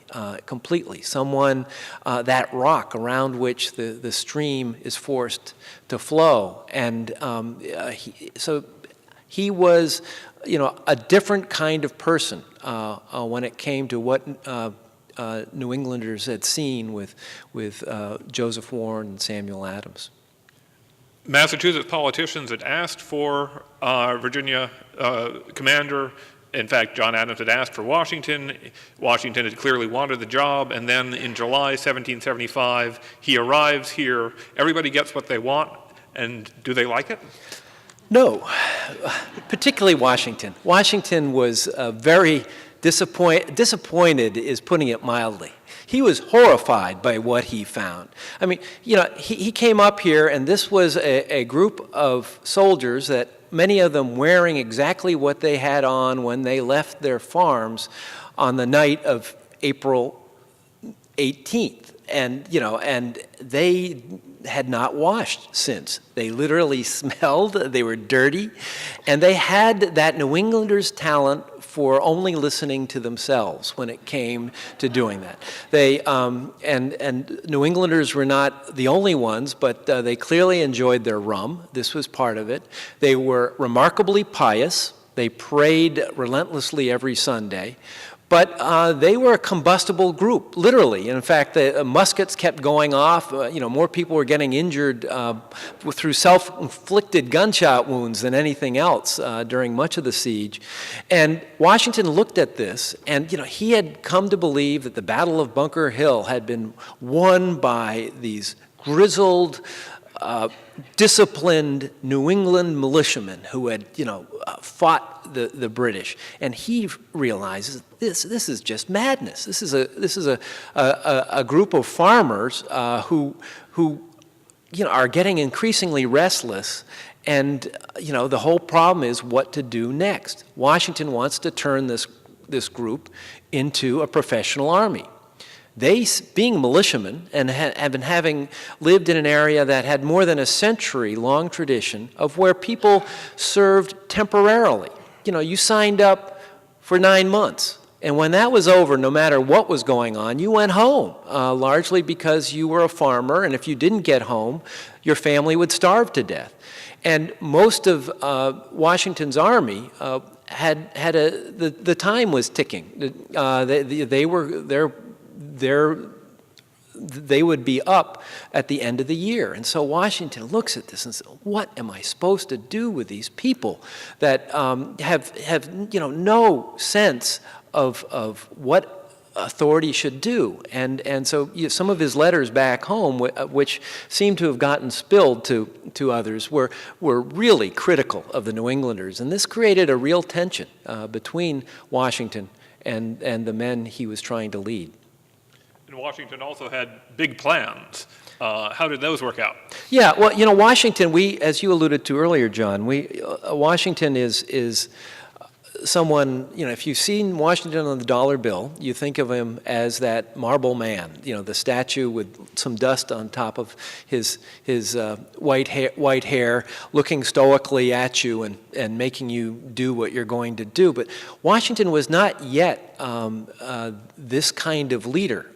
completely. Someone, that rock around which the stream is forced to flow. And so he was, a different kind of person when it came to what New Englanders had seen with Joseph Warren and Samuel Adams. Massachusetts politicians had asked for Virginia commander. In fact, John Adams had asked for Washington. Washington had clearly wanted the job, and then in July 1775, he arrives here. Everybody gets what they want, and do they like it? No, particularly Washington. Washington was very disappointed is putting it mildly. He was horrified by what he found. I mean, he came up here, and this was a group of soldiers that many of them wearing exactly what they had on when they left their farms on the night of April 18th. And they had not washed since. They literally smelled, they were dirty, and they had that New Englander's talent for only listening to themselves when it came to doing that. They and New Englanders were not the only ones, but they clearly enjoyed their rum. This was part of it. They were remarkably pious. They prayed relentlessly every Sunday. But they were a combustible group, literally. In fact, the muskets kept going off. More people were getting injured through self-inflicted gunshot wounds than anything else during much of the siege. And Washington looked at this, and he had come to believe that the Battle of Bunker Hill had been won by these grizzled, disciplined New England militiamen who had, fought the British, and he realizes this is just madness. This is a group of farmers who are getting increasingly restless, and the whole problem is what to do next. Washington wants to turn this group into a professional army. They, being militiamen and having lived in an area that had more than a century-long tradition of where people served temporarily. You signed up for 9 months, and when that was over, no matter what was going on, you went home, largely because you were a farmer, and if you didn't get home, your family would starve to death. And most of Washington's army the time was ticking. They would be up at the end of the year. And so Washington looks at this and says, what am I supposed to do with these people that have no sense of what authority should do? And so some of his letters back home, which seem to have gotten spilled to others, were really critical of the New Englanders. And this created a real tension between Washington and the men he was trying to lead. And Washington also had big plans. How did those work out? Yeah, well, Washington, as you alluded to earlier, John, Washington is someone, if you've seen Washington on the dollar bill, you think of him as that marble man, the statue with some dust on top of his white hair, looking stoically at you and making you do what you're going to do. But Washington was not yet this kind of leader.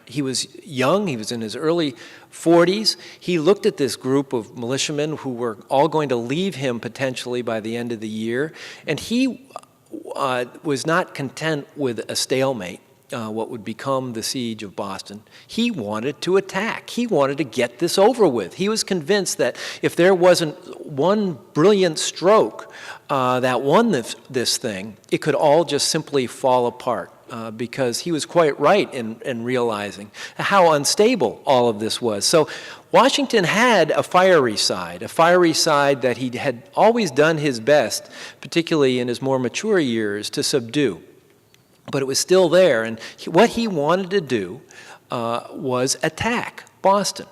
He was young. He was in his early 40s. He looked at this group of militiamen who were all going to leave him potentially by the end of the year, and he was not content with a stalemate, what would become the siege of Boston. He wanted to attack. He wanted to get this over with. He was convinced that if there wasn't one brilliant stroke that won this thing, it could all just simply fall apart. Because he was quite right in realizing how unstable all of this was. So Washington had a fiery side that he had always done his best, particularly in his more mature years, to subdue. But it was still there, and what he wanted to do was attack Boston.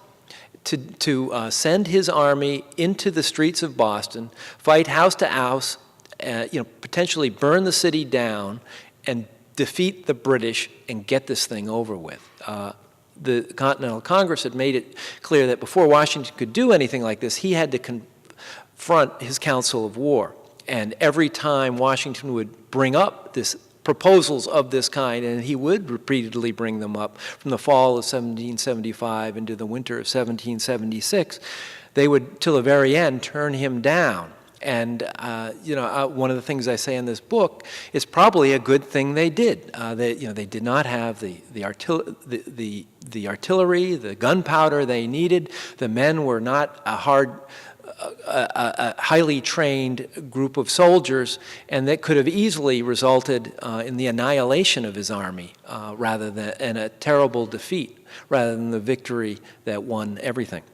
To send his army into the streets of Boston, fight house to house, potentially burn the city down, and defeat the British and get this thing over with. The Continental Congress had made it clear that before Washington could do anything like this, he had to confront his Council of War. And every time Washington would bring up proposals of this kind, and he would repeatedly bring them up from the fall of 1775 into the winter of 1776, they would, till the very end, turn him down. And one of the things I say in this book is probably a good thing they did. They did not have the artillery, the gunpowder they needed. The men were not a highly trained group of soldiers, and that could have easily resulted in the annihilation of his army, and a terrible defeat, rather than the victory that won everything.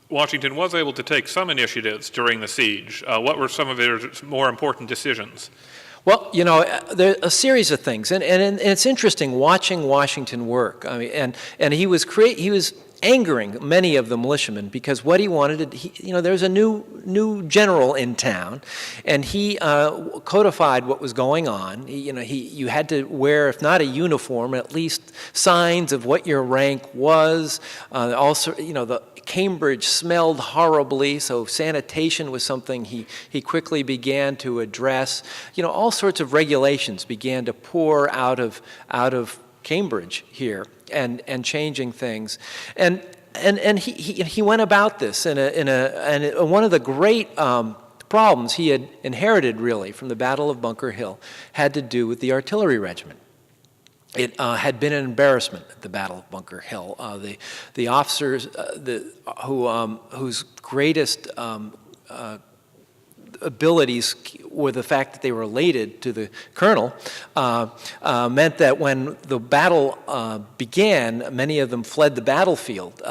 Washington was able to take some initiatives during the siege. What were some of his more important decisions? Well, there are a series of things, and it's interesting watching Washington work. I mean, and he was angering many of the militiamen because what he wanted to, there's a new general in town, and he codified what was going on. You had to wear, if not a uniform, at least signs of what your rank was. Also, the Cambridge smelled horribly, so sanitation was something he quickly began to address. All sorts of regulations began to pour out of Cambridge here, and changing things, and he went about this and one of the great problems he had inherited really from the Battle of Bunker Hill had to do with the artillery regiment. It had been an embarrassment at the Battle of Bunker Hill. The officers whose greatest abilities were the fact that they were related to the colonel, meant that when the battle began, many of them fled the battlefield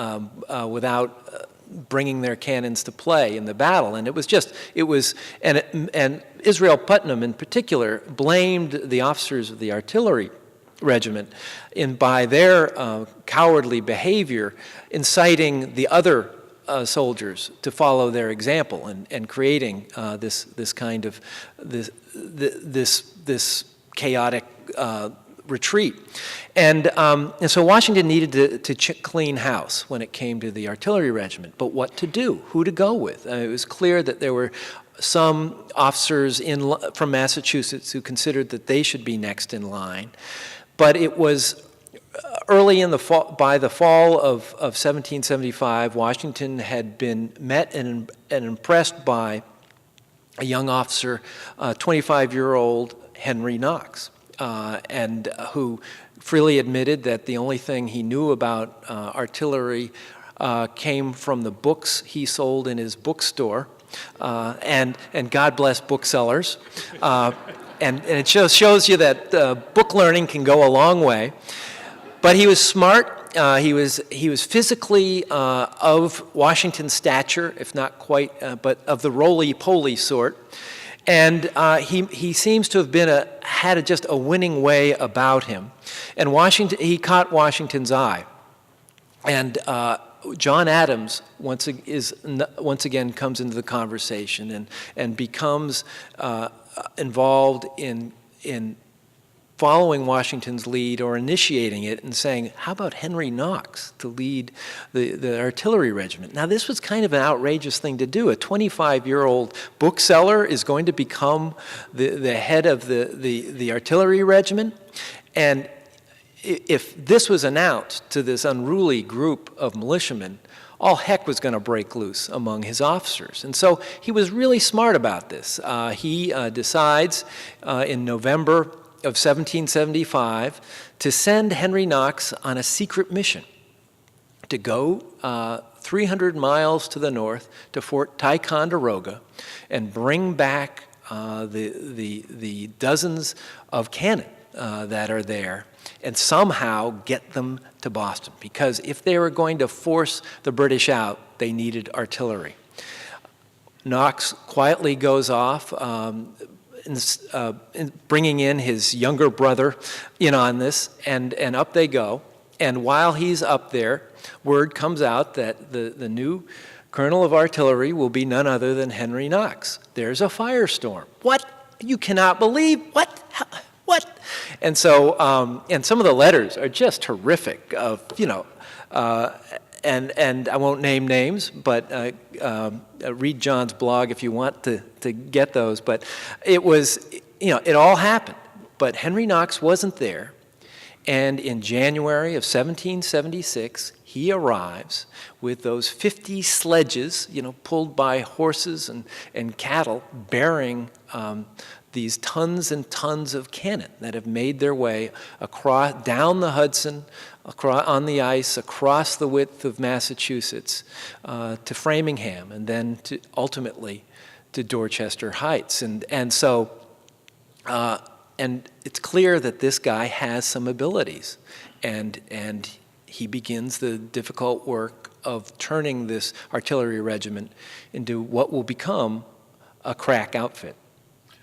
without bringing their cannons to play in the battle. And and Israel Putnam in particular blamed the officers of the artillery regiment by their cowardly behavior, inciting the other soldiers to follow their example and creating this kind of chaotic retreat. And so Washington needed to clean house when it came to the artillery regiment. But what to do? Who to go with? It was clear that there were some officers from Massachusetts who considered that they should be next in line. But it was early in the fall, by the fall of 1775, Washington had been met and impressed by a young officer, 25-year-old Henry Knox, and who freely admitted that the only thing he knew about artillery came from the books he sold in his bookstore, and God bless booksellers. And it shows you that book learning can go a long way. But he was smart. He was physically of Washington's stature, if not quite, but of the roly-poly sort. And he seems to have had just a winning way about him. And he caught Washington's eye. And John Adams once again comes into the conversation and becomes involved in following Washington's lead or initiating it and saying, how about Henry Knox to lead the artillery regiment? Now, this was kind of an outrageous thing to do. A 25-year-old bookseller is going to become the head of the artillery regiment. And if this was announced to this unruly group of militiamen, all heck was going to break loose among his officers. And so he was really smart about this. He decides in November of 1775 to send Henry Knox on a secret mission to go 300 miles to the north to Fort Ticonderoga and bring back the dozens of cannon that are there and somehow get them to Boston. Because if they were going to force the British out, they needed artillery. Knox quietly goes off, bringing in his younger brother in on this, and up they go. And while he's up there, word comes out that the new colonel of artillery will be none other than Henry Knox. There's a firestorm. What? You cannot believe? What? And so, and some of the letters are just horrific of, and I won't name names, but read John's blog if you want to get those. But it was, it all happened. But Henry Knox wasn't there. And in January of 1776, he arrives with those 50 sledges, pulled by horses and cattle, bearing these tons and tons of cannon that have made their way down the Hudson, on the ice, across the width of Massachusetts, to Framingham, and then ultimately to Dorchester Heights. And so it's clear that this guy has some abilities, and he begins the difficult work of turning this artillery regiment into what will become a crack outfit.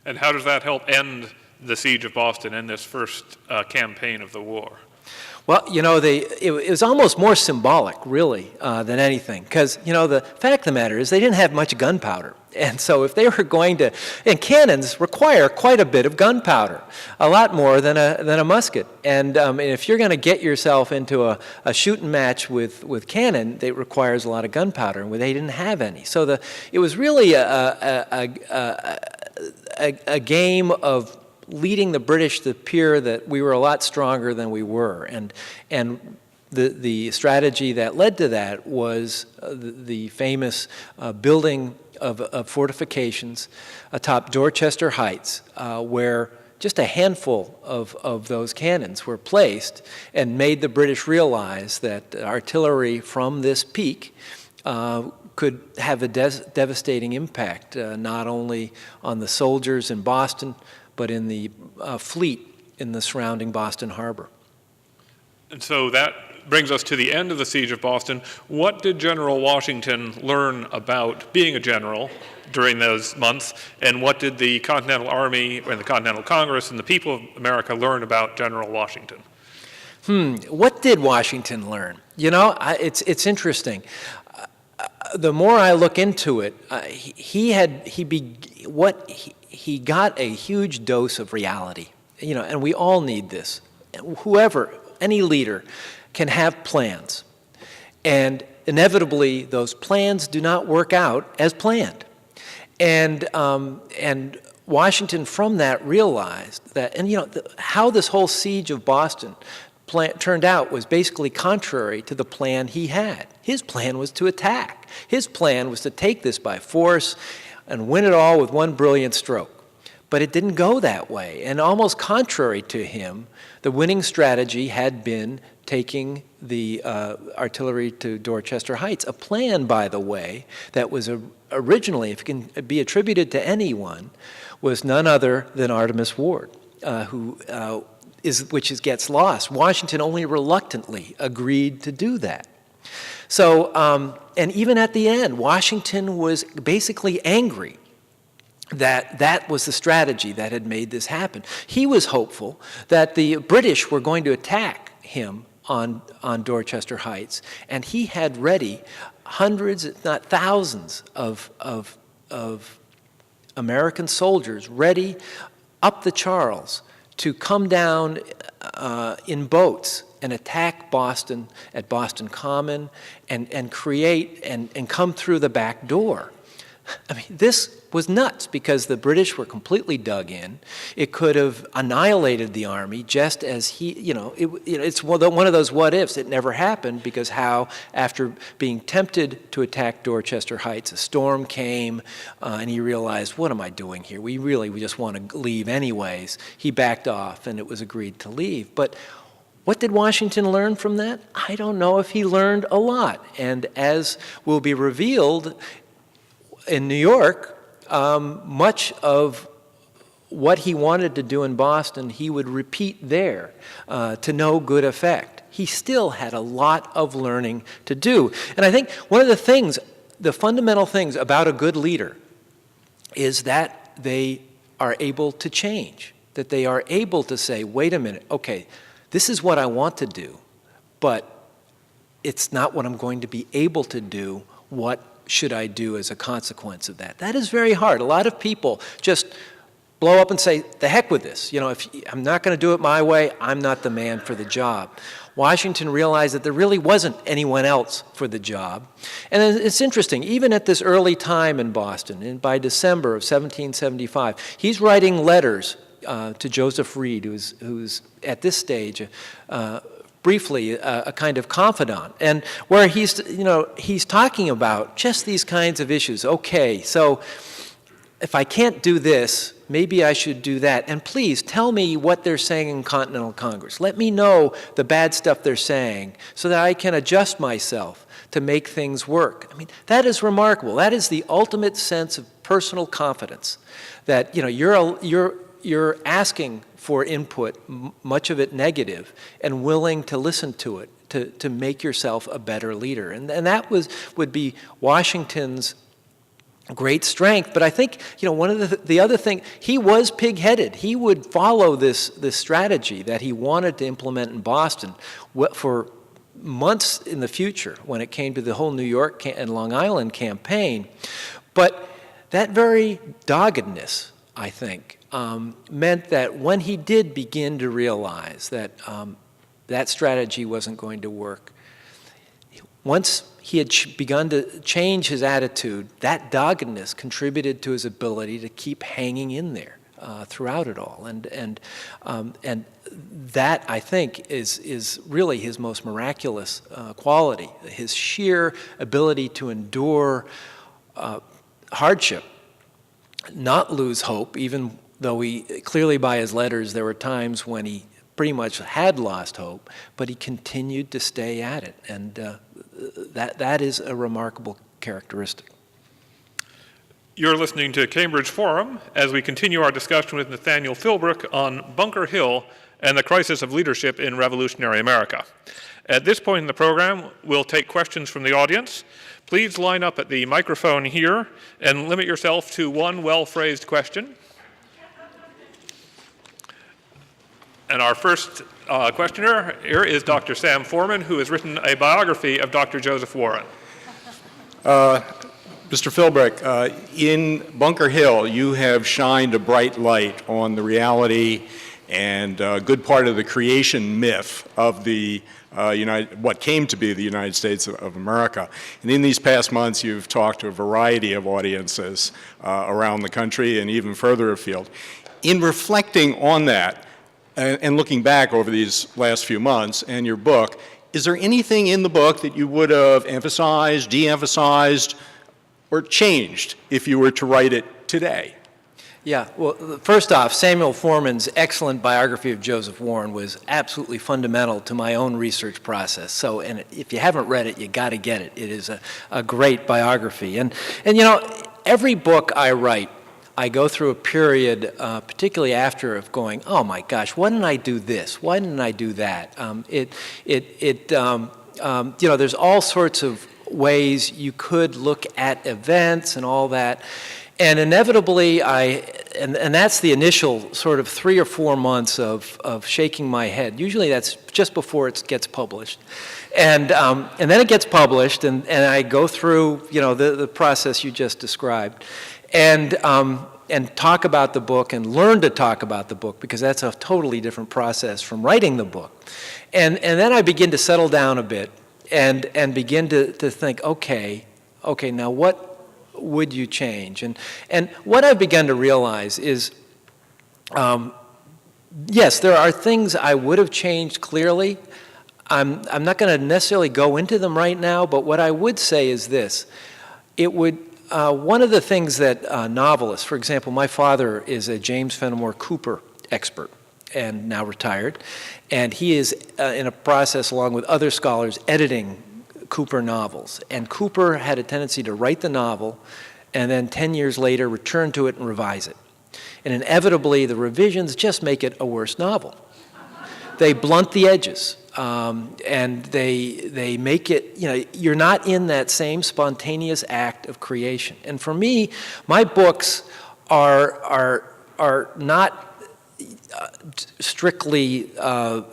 And how does that help end the siege of Boston and this first campaign of the war? Well, it was almost more symbolic, really, than anything. Because, the fact of the matter is they didn't have much gunpowder. And so if they were going to, and cannons require quite a bit of gunpowder, a lot more than a musket. And if you're going to get yourself into a shooting match with cannon, it requires a lot of gunpowder, and they didn't have any. So it was really a game of leading the British to appear that we were a lot stronger than we were. And the strategy that led to that was the famous building of fortifications atop Dorchester Heights, where just a handful of those cannons were placed and made the British realize that artillery from this peak could have a devastating impact, not only on the soldiers in Boston, but in the fleet in the surrounding Boston harbor. And so that brings us to the end of the siege of Boston. What did General Washington learn about being a general during those months, and what did the Continental Army and the Continental Congress and the people of America learn about General Washington? What did Washington learn? It's interesting. The more I look into it, he got a huge dose of reality, and we all need this. Any leader can have plans, and inevitably those plans do not work out as planned. And Washington from that realized that, how this whole siege of Boston turned out was basically contrary to the plan he had. His plan was to attack. His plan was to take this by force and win it all with one brilliant stroke. But it didn't go that way. And almost contrary to him, the winning strategy had been taking the artillery to Dorchester Heights, a plan, by the way, that was originally, if it can be attributed to anyone, was none other than Artemus Ward, which gets lost. Washington only reluctantly agreed to do that. So, and even at the end, Washington was basically angry that was the strategy that had made this happen. He was hopeful that the British were going to attack him on Dorchester Heights, and he had ready hundreds, if not thousands, of American soldiers ready up the Charles to come down in boats and attack Boston at Boston Common and create and come through the back door. I mean, this was nuts because the British were completely dug in. It could have annihilated the army just as it's one of those what ifs. It never happened because Howe, after being tempted to attack Dorchester Heights, a storm came and he realized, what am I doing here? We just want to leave anyways. He backed off and it was agreed to leave. But what did Washington learn from that? I don't know if he learned a lot. And as will be revealed, in New York, much of what he wanted to do in Boston, he would repeat there to no good effect. He still had a lot of learning to do. And I think one of the fundamental things about a good leader is that they are able to change, that they are able to say, wait a minute, okay, this is what I want to do, but it's not what I'm going to be able to do. What should I do as a consequence of that? That is very hard. A lot of people just blow up and say, the heck with this. If I'm not going to do it my way, I'm not the man for the job. Washington realized that there really wasn't anyone else for the job. And it's interesting, even at this early time in Boston, and by December of 1775, he's writing letters to Joseph Reed, who's at this stage briefly a kind of confidant, and where he's talking about just these kinds of issues. Okay, so if I can't do this, maybe I should do that. And please tell me what they're saying in Continental Congress. Let me know the bad stuff they're saying so that I can adjust myself to make things work. I mean, that is remarkable. That is the ultimate sense of personal confidence, that you're asking for input, much of it negative, and willing to listen to it to make yourself a better leader. And that would be Washington's great strength. But I think, one of the other thing, he was pig-headed. He would follow this strategy that he wanted to implement in Boston for months in the future when it came to the whole New York and Long Island campaign. But that very doggedness, I think, meant that when he did begin to realize that that strategy wasn't going to work, once he had begun to change his attitude, that doggedness contributed to his ability to keep hanging in there throughout it all. And that, I think, is really his most miraculous quality, his sheer ability to endure hardship, not lose hope, even though he clearly by his letters there were times when he pretty much had lost hope, but he continued to stay at it, and that is a remarkable characteristic. You're listening to Cambridge Forum as we continue our discussion with Nathaniel Philbrick on Bunker Hill and the crisis of leadership in revolutionary America. At this point in the program, we'll take questions from the audience. Please line up at the microphone here and limit yourself to one well-phrased question. And our first questioner here is Dr. Sam Foreman, who has written a biography of Dr. Joseph Warren. Mr. Philbrick, in Bunker Hill, you have shined a bright light on the reality and a good part of the creation myth of the what came to be the United States of America. And in these past months, you've talked to a variety of audiences around the country and even further afield. In reflecting on that and looking back over these last few months and your book, is there anything in the book that you would have emphasized, de-emphasized, or changed if you were to write it today? Yeah, well, first off, Samuel Foreman's excellent biography of Joseph Warren was absolutely fundamental to my own research process. So, and if you haven't read it, you got to get it. It is a great biography. And every book I write, I go through a period, particularly after, of going, oh my gosh, why didn't I do this? Why didn't I do that? There's all sorts of ways you could look at events and all that. And inevitably, I and that's the initial sort of 3 or 4 months of shaking my head. Usually that's just before it gets published. And then it gets published, and I go through, the process you just described, and talk about the book and learn to talk about the book, because that's a totally different process from writing the book. And then I begin to settle down a bit and begin to think, okay, now what would you change? And what I've begun to realize is, yes, there are things I would have changed clearly. I'm not going to necessarily go into them right now, but what I would say is this. One of the things that novelists, for example, my father is a James Fenimore Cooper expert and now retired, and he is in a process, along with other scholars, editing Cooper novels. And Cooper had a tendency to write the novel and then 10 years later return to it and revise it. And inevitably, the revisions just make it a worse novel. They blunt the edges. And they make it, you're not in that same spontaneous act of creation. And for me, my books are not strictly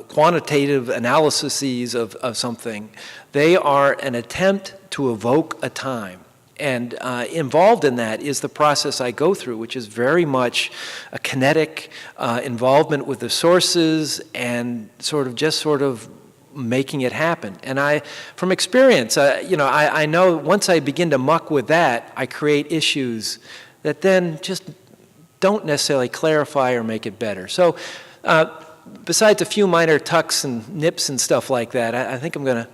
quantitative analyses of something. They are an attempt to evoke a time. And involved in that is the process I go through, which is very much a kinetic involvement with the sources and sort of making it happen. And from experience, I know once I begin to muck with that, I create issues that then just don't necessarily clarify or make it better. So besides a few minor tucks and nips and stuff like that, I think I'm going to,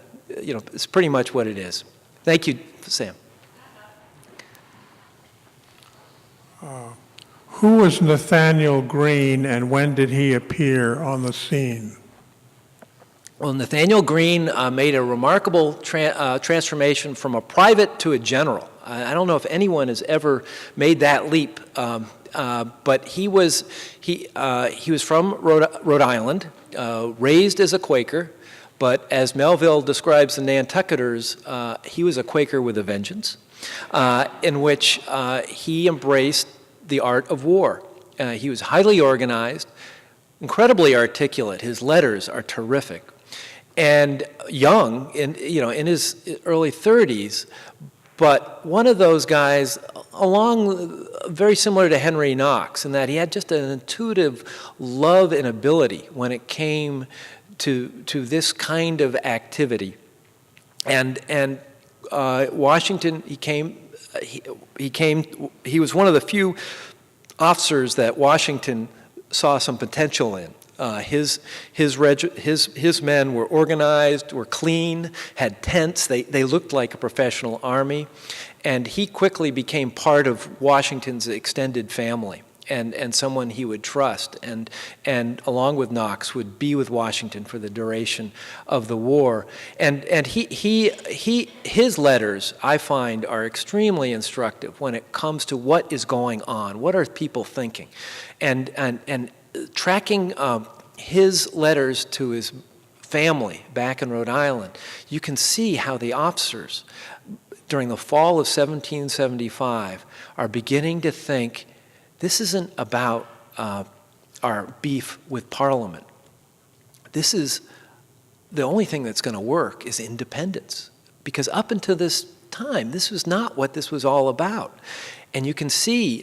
it's pretty much what it is. Thank you, Sam. Who was Nathaniel Green, and when did he appear on the scene? Well, Nathaniel Green made a remarkable transformation from a private to a general. I don't know if anyone has ever made that leap, but he was from Rhode Island, raised as a Quaker, but as Melville describes the Nantucketers, he was a Quaker with a vengeance, in which he embraced the art of war. He was highly organized, incredibly articulate. His letters are terrific. And young, in his early 30s, but one of those guys, very similar to Henry Knox, in that he had just an intuitive love and ability when it came to this kind of activity. And Washington, he was one of the few officers that Washington saw some potential in. His men were organized, were clean, had tents. They looked like a professional army, and he quickly became part of Washington's extended family and someone he would trust. And along with Knox, would be with Washington for the duration of the war. And his letters, I find, are extremely instructive when it comes to what is going on, what are people thinking, and tracking his letters to his family back in Rhode Island, you can see how the officers, during the fall of 1775, are beginning to think, this isn't about our beef with Parliament. This is, the only thing that's going to work is independence. Because up until this time, this was not what this was all about. And you can see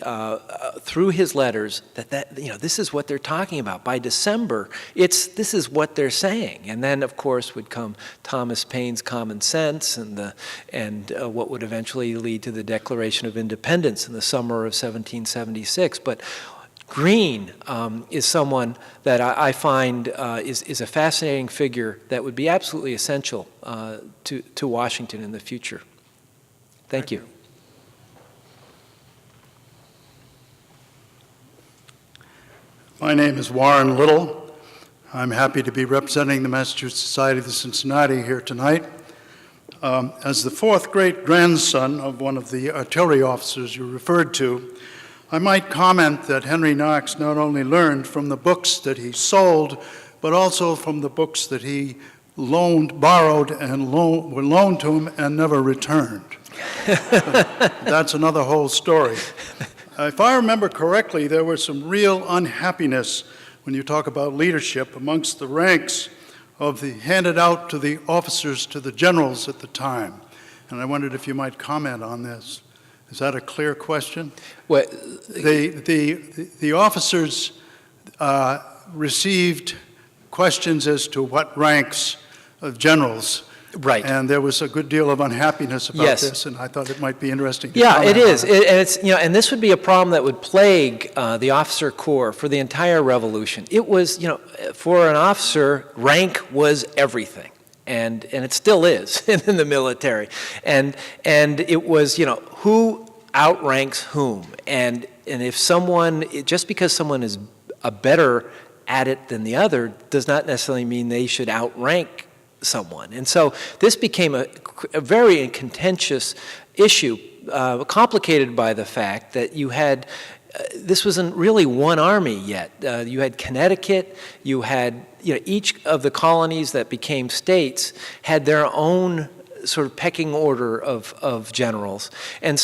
through his letters that this is what they're talking about. By December, this is what they're saying. And then, of course, would come Thomas Paine's Common Sense and what would eventually lead to the Declaration of Independence in the summer of 1776. But Green is someone that I find is a fascinating figure that would be absolutely essential to Washington in the future. Thank you. My name is Warren Little. I'm happy to be representing the Massachusetts Society of the Cincinnati here tonight. As the fourth great-grandson of one of the artillery officers you referred to, I might comment that Henry Knox not only learned from the books that he sold, but also from the books that he borrowed and were loaned to him and never returned. That's another whole story. if I remember correctly, there was some real unhappiness when you talk about leadership amongst the ranks of the handed out to the officers, to the generals at the time. And I wondered if you might comment on this. Is that a clear question? Well, The officers received questions as to what ranks of generals. right. And there was a good deal of unhappiness about Yes. this, and I thought it might be interesting to Yeah, comment it on is. And it's, and this would be a problem that would plague the officer corps for the entire revolution. It was, for an officer, rank was everything. And it still is in the military. And it was, who outranks whom. And if someone, just because someone is better at it than the other does not necessarily mean they should outrank someone. And so this became a very contentious issue, complicated by the fact that you had, this wasn't really one army yet. You had Connecticut, you had, each of the colonies that became states had their own sort of pecking order of generals. And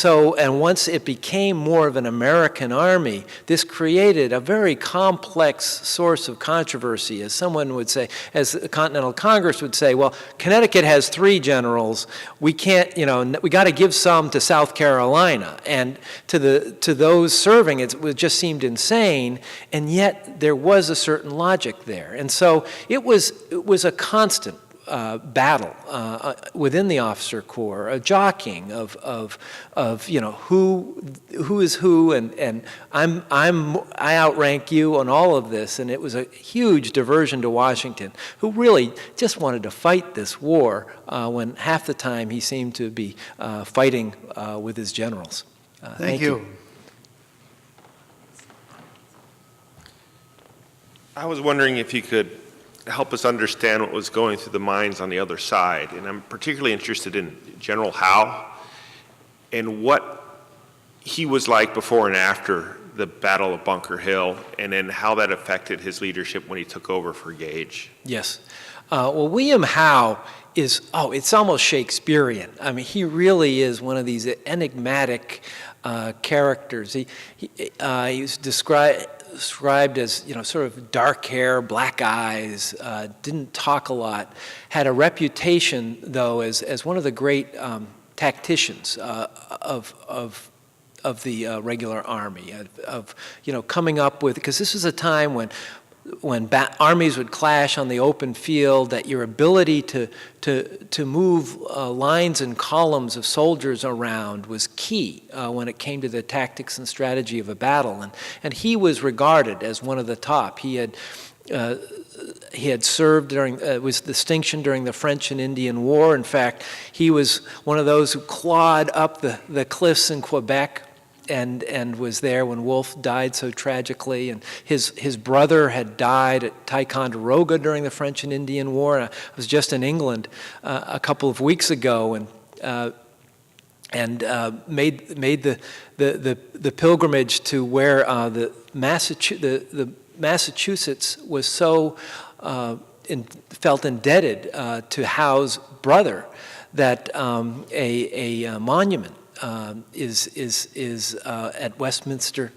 once it became more of an American army, this created a very complex source of controversy, as someone would say, as the Continental Congress would say, well, Connecticut has 3 generals, we can't, we got to give some to South Carolina. And to those serving, it just seemed insane, and yet there was a certain logic there. And so it was a constant battle within the officer corps, a jockeying of who is who, and I outrank you on all of this, and it was a huge diversion to Washington, who really just wanted to fight this war when half the time he seemed to be fighting with his generals. Thank you. I was wondering if you could help us understand what was going through the minds on the other side. And I'm particularly interested in General Howe and what he was like before and after the Battle of Bunker Hill, and then how that affected his leadership when he took over for Gage. Yes. Well, William Howe is, it's almost Shakespearean. I mean, he really is one of these enigmatic characters. He was described as, sort of dark hair, black eyes, didn't talk a lot, had a reputation, though, as one of the great tacticians of the regular army, of coming up with, because this was a time when armies would clash on the open field, that your ability to move lines and columns of soldiers around was key when it came to the tactics and strategy of a battle. And he was regarded as one of the top. He had served was distinction during the French and Indian War. In fact, he was one of those who clawed up the cliffs in Quebec and was there when Wolfe died so tragically, and his brother had died at Ticonderoga during the French and Indian War. I was just in England a couple of weeks ago and made the pilgrimage to where the Massachusetts was so felt indebted to Howe's brother that a monument is at Westminster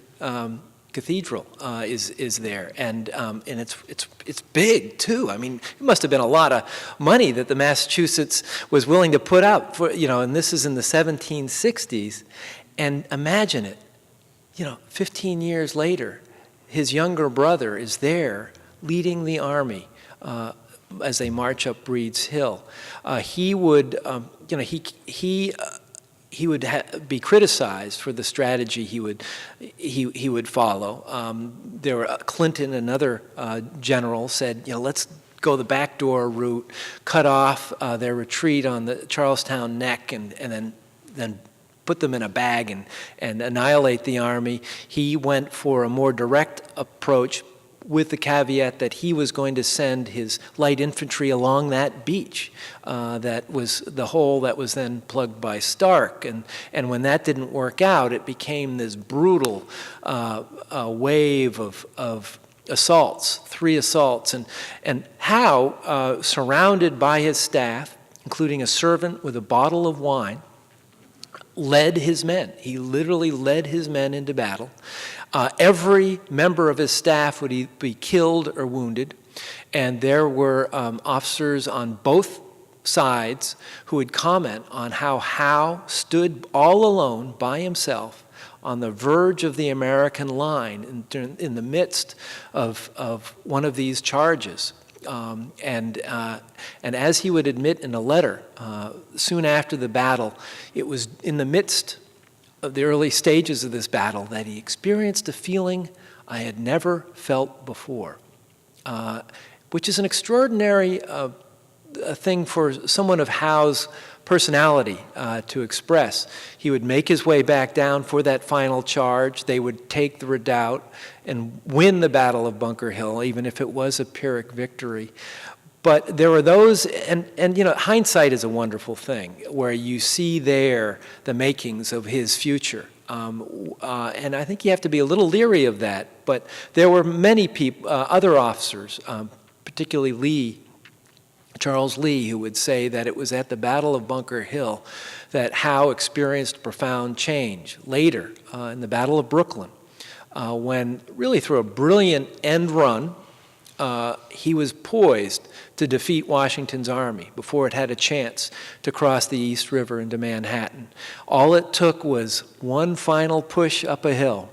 Cathedral is there, and it's big too. I mean, it must have been a lot of money that the Massachusetts was willing to put up for, and this is in the 1760s, and imagine it, 15 years later, his younger brother is there leading the army as they march up Breed's Hill. He would, he would be criticized for the strategy he would follow. Clinton, another general, said, let's go the backdoor route, cut off their retreat on the Charlestown Neck, and then put them in a bag and annihilate the army. He went for a more direct approach, with the caveat that he was going to send his light infantry along that beach. That was the hole that was then plugged by Stark. And when that didn't work out, it became this brutal wave of assaults, 3 assaults. And Howe, surrounded by his staff, including a servant with a bottle of wine, led his men. He literally led his men into battle. Every member of his staff would be killed or wounded, and there were officers on both sides who would comment on how Howe stood all alone by himself on the verge of the American line in the midst of one of these charges. And as he would admit in a letter soon after the battle, it was in the midst of the early stages of this battle that he experienced a feeling I had never felt before, which is an extraordinary thing for someone of Howe's personality to express. He would make his way back down for that final charge. They would take the redoubt and win the Battle of Bunker Hill, even if it was a Pyrrhic victory. But there were those, and hindsight is a wonderful thing, where you see there the makings of his future. And I think you have to be a little leery of that. But there were many people, other officers, particularly Charles Lee, who would say that it was at the Battle of Bunker Hill that Howe experienced profound change. Later, in the Battle of Brooklyn, when really through a brilliant end run, he was poised to defeat Washington's army before it had a chance to cross the East River into Manhattan. All it took was one final push up a hill,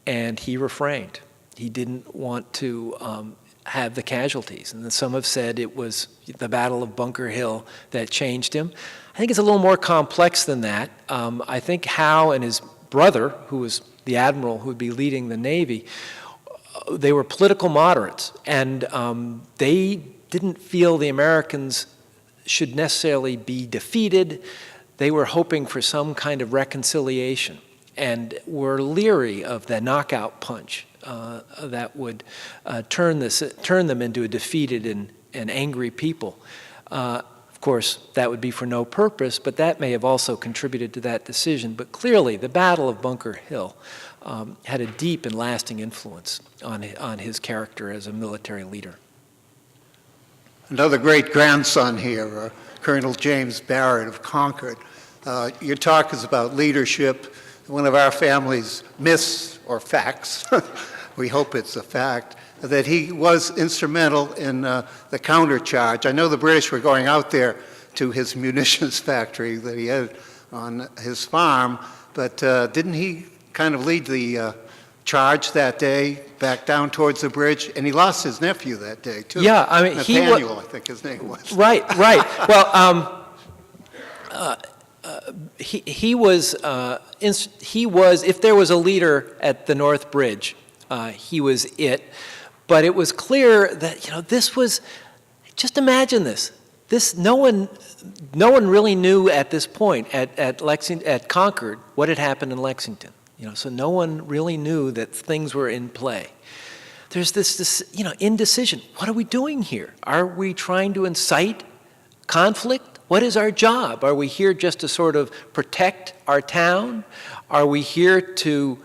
and he refrained. He didn't want to have the casualties. And some have said it was the Battle of Bunker Hill that changed him. I think it's a little more complex than that. I think Howe and his brother, who was the admiral who would be leading the Navy, they were political moderates, and they didn't feel the Americans should necessarily be defeated. They were hoping for some kind of reconciliation and were leery of the knockout punch that would turn them into a defeated and angry people. Of course, that would be for no purpose, but that may have also contributed to that decision. But clearly, the Battle of Bunker Hill had a deep and lasting influence on his character as a military leader. Another great grandson here, Colonel James Barrett of Concord. Your talk is about leadership. One of our family's myths or facts, we hope it's a fact, that he was instrumental in the countercharge. I know the British were going out there to his munitions factory that he had on his farm, but didn't he kind of lead the charge that day back down towards the bridge? And he lost his nephew that day, too. Yeah, I mean, Nathaniel, I think his name was. Right. Well, he was, if there was a leader at the North Bridge, he was it. But it was clear that, this was, just imagine this. No one really knew at this point at Concord what had happened in Lexington. So no one really knew that things were in play. There's this indecision. What are we doing here? Are we trying to incite conflict? What is our job? Are we here just to sort of protect our town? Are we here to,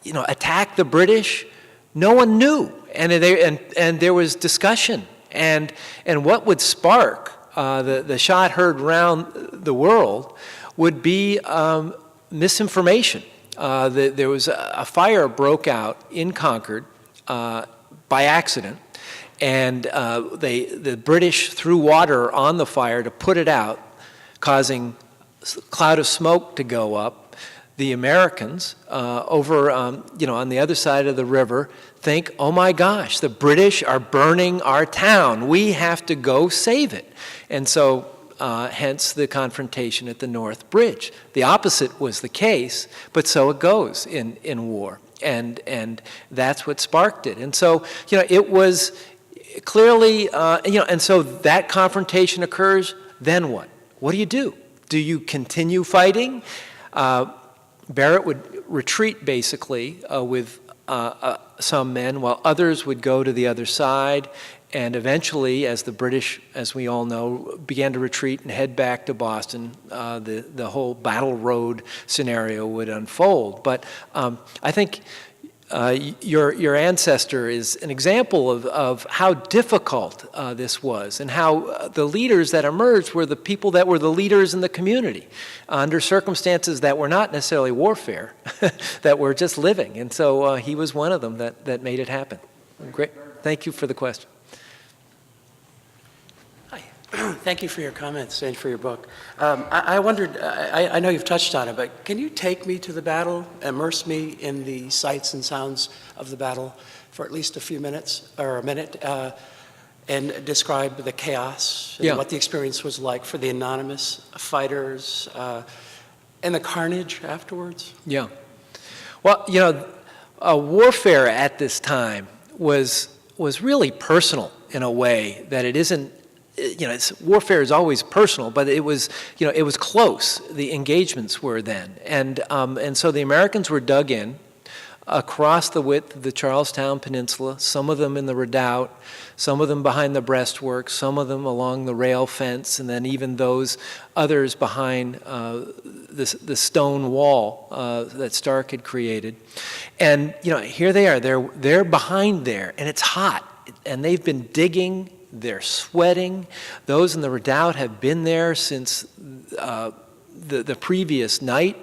attack the British? No one knew, and there was discussion, and what would spark the shot heard around the world would be misinformation. There was a fire broke out in Concord by accident, and the British threw water on the fire to put it out, causing a cloud of smoke to go up. The Americans over on the other side of the river think, oh my gosh, the British are burning our town. We have to go save it. And so hence the confrontation at the North Bridge. The opposite was the case, but so it goes in war. And that's what sparked it. And so, it was clearly, and so that confrontation occurs, then what? What do? Do you continue fighting? Barrett would retreat basically with some men, while others would go to the other side. And eventually, as the British, as we all know, began to retreat and head back to Boston, the whole Battle Road scenario would unfold. But I think your ancestor is an example of how difficult this was, and how the leaders that emerged were the people that were the leaders in the community under circumstances that were not necessarily warfare, that were just living. And so he was one of them that made it happen. Great. Thank you for the question. Thank you for your comments and for your book. I wondered, I know you've touched on it, but can you take me to the battle, immerse me in the sights and sounds of the battle for at least a few minutes, or a minute, and describe the chaos and what the experience was like for the anonymous fighters and the carnage afterwards? Yeah. Well, you know, warfare at this time was really personal in a way that it isn't. You know, warfare is always personal, but it was, you know, it was close. The engagements were then, and so the Americans were dug in across the width of the Charlestown Peninsula. Some of them in the redoubt, some of them behind the breastworks, some of them along the rail fence, and then even those others behind the stone wall that Stark had created. And you know, here they are. They're behind there, and it's hot, and they've been digging. They're sweating. Those in the redoubt have been there since the previous night.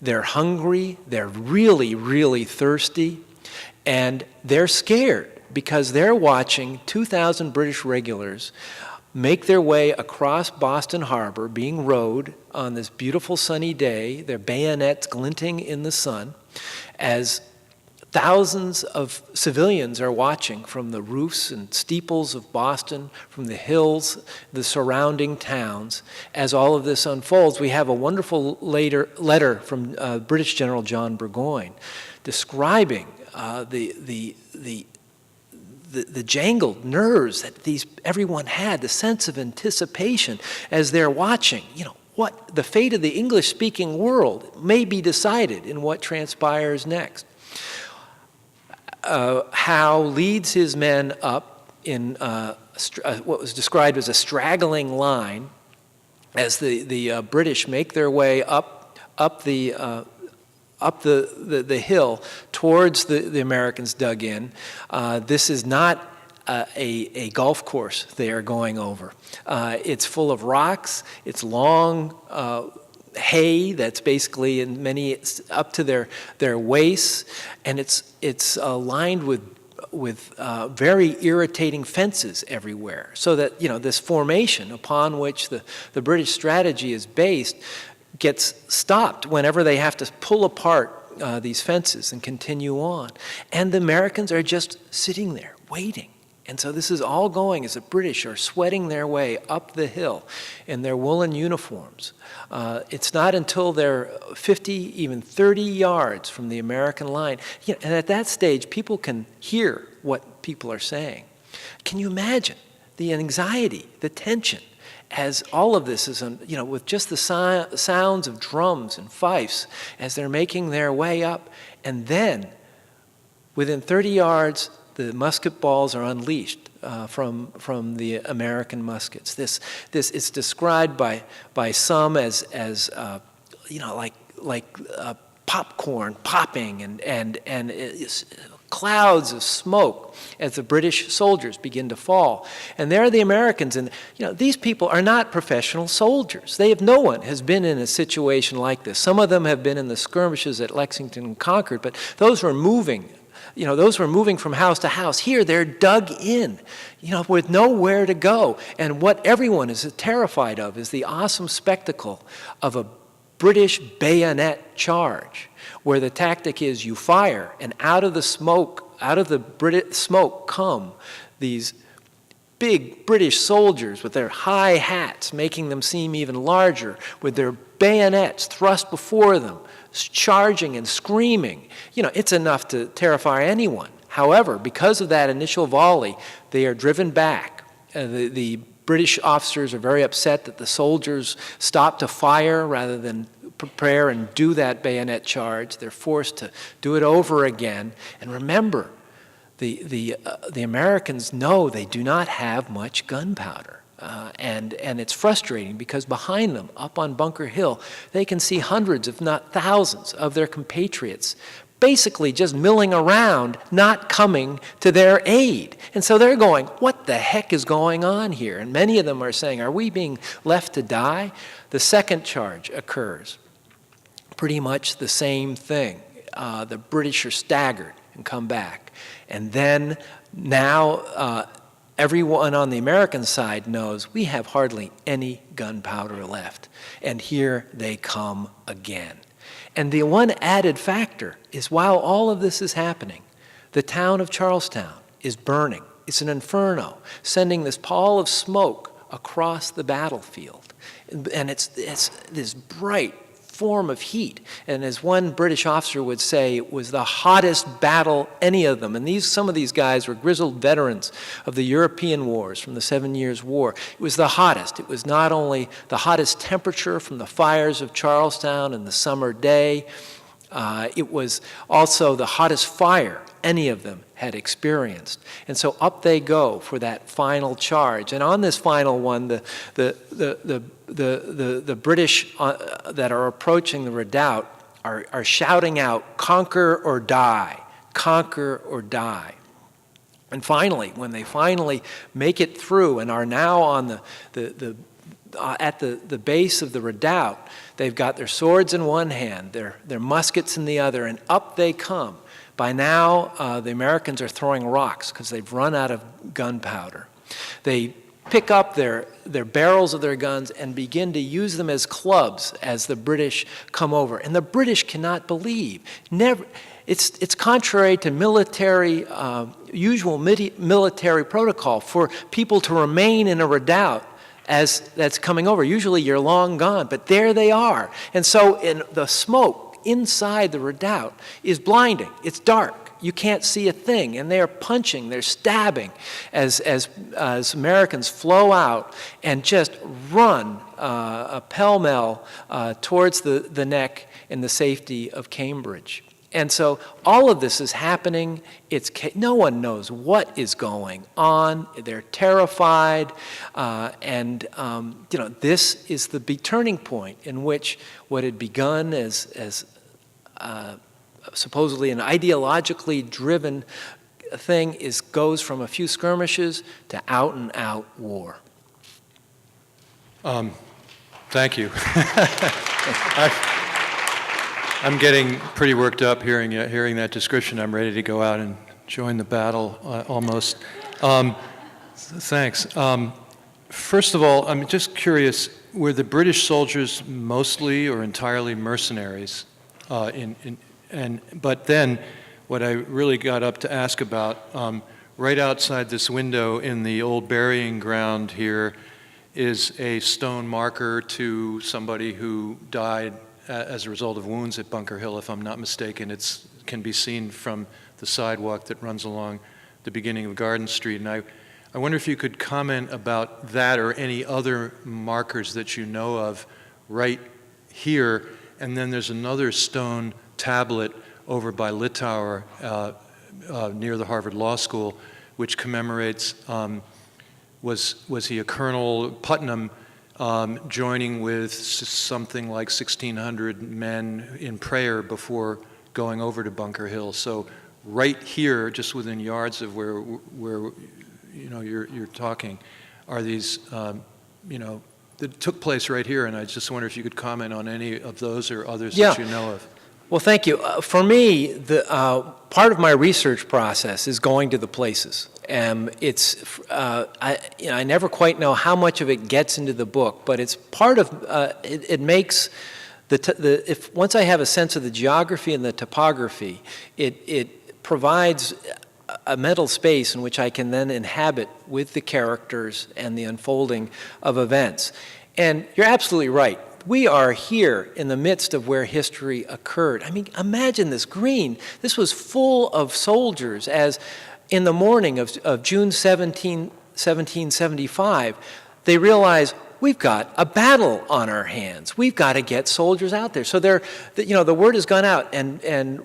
They're hungry. They're really, really thirsty. And they're scared because they're watching 2,000 British regulars make their way across Boston Harbor, being rowed on this beautiful sunny day, their bayonets glinting in the sun, as thousands of civilians are watching from the roofs and steeples of Boston, from the hills, the surrounding towns, as all of this unfolds. We have a wonderful letter from British General John Burgoyne describing the jangled nerves that everyone had, the sense of anticipation as they're watching, you know, what the fate of the English-speaking world may be decided in what transpires next. Howe leads his men up in what was described as a straggling line as the British make their way up the hill towards the Americans dug in. This is not a golf course they are going over. It's full of rocks. It's long hay that's basically in many up to their waists, and it's lined with very irritating fences everywhere, so that, you know, this formation upon which the British strategy is based gets stopped whenever they have to pull apart these fences and continue on. And the Americans are just sitting there waiting. And so this is all going as the British are sweating their way up the hill in their woolen uniforms. It's not until they're 50, even 30 yards from the American line. You know, and at that stage, people can hear what people are saying. Can you imagine the anxiety, the tension, as all of this is, you know, with just the sounds of drums and fifes as they're making their way up, and then within 30 yards, the musket balls are unleashed from the American muskets. This is described by some as you know, like popcorn popping and clouds of smoke as the British soldiers begin to fall. And there are the Americans, and you know, these people are not professional soldiers. No one has been in a situation like this. Some of them have been in the skirmishes at Lexington and Concord, but those were moving. You know, those were moving from house to house. Here, they're dug in, you know, with nowhere to go. And what everyone is terrified of is the awesome spectacle of a British bayonet charge, where the tactic is you fire, and out of the smoke come these big British soldiers with their high hats, making them seem even larger, with their bayonets thrust before them, charging and screaming. You know, it's enough to terrify anyone. However, because of that initial volley, they are driven back. The British officers are very upset that the soldiers stopped to fire rather than prepare and do that bayonet charge. They're forced to do it over again. And remember, the Americans know they do not have much gunpowder. And it's frustrating because behind them, up on Bunker Hill, they can see hundreds, if not thousands, of their compatriots basically just milling around, not coming to their aid. And so they're going, what the heck is going on here? And many of them are saying, are we being left to die? The second charge occurs. Pretty much the same thing. The British are staggered and come back. And then now everyone on the American side knows we have hardly any gunpowder left. And here they come again. And the one added factor is while all of this is happening, the town of Charlestown is burning. It's an inferno, sending this pall of smoke across the battlefield. And it's this bright form of heat. And as one British officer would say, it was the hottest battle, any of them. And some of these guys were grizzled veterans of the European wars from the 7 Years' War. It was the hottest. It was not only the hottest temperature from the fires of Charlestown in the summer day, it was also the hottest fire any of them had experienced. And so up they go for that final charge. And on this final one, the British that are approaching the redoubt are shouting out, "Conquer or die, conquer or die." And finally, when they finally make it through and are now on at the base of the redoubt, they've got their swords in one hand, their muskets in the other, and up they come. By now, the Americans are throwing rocks because they've run out of gunpowder. They pick up their barrels of their guns and begin to use them as clubs as the British come over. And the British cannot believe. It's contrary to usual military protocol for people to remain in a redoubt as that's coming over. Usually you're long gone, but there they are. And so the smoke inside the redoubt is blinding. It's dark. You can't see a thing. And they're punching, they're stabbing as Americans flow out and just run pell-mell towards the neck in the safety of Cambridge. And so all of this is happening. No one knows what is going on. They're terrified. This is the big turning point in which what had begun as supposedly an ideologically driven thing goes from a few skirmishes to out-and-out war. Thank you. I'm getting pretty worked up hearing that description. I'm ready to go out and join the battle almost. Thanks. First of all, I'm just curious, were the British soldiers mostly or entirely mercenaries? But then what I really got up to ask about, right outside this window in the old burying ground here is a stone marker to somebody who died as a result of wounds at Bunker Hill, if I'm not mistaken. It can be seen from the sidewalk that runs along the beginning of Garden Street. And I wonder if you could comment about that or any other markers that you know of right here. And then there's another stone tablet over by Littauer near the Harvard Law School, which commemorates, was he a Colonel Putnam, joining with something like 1,600 men in prayer before going over to Bunker Hill. So right here, just within yards of where you're talking, are these that took place right here, and I just wonder if you could comment on any of those or others that you know of. Well, thank you. For me, part of my research process is going to the places. I never quite know how much of it gets into the book, but it's part of it makes once I have a sense of the geography and the topography, it provides a mental space in which I can then inhabit with the characters and the unfolding of events. And you're absolutely right. We are here in the midst of where history occurred. I mean, imagine this green. This was full of soldiers as in the morning of June 1775, they realized we've got a battle on our hands. We've got to get soldiers out there. So the word has gone out, and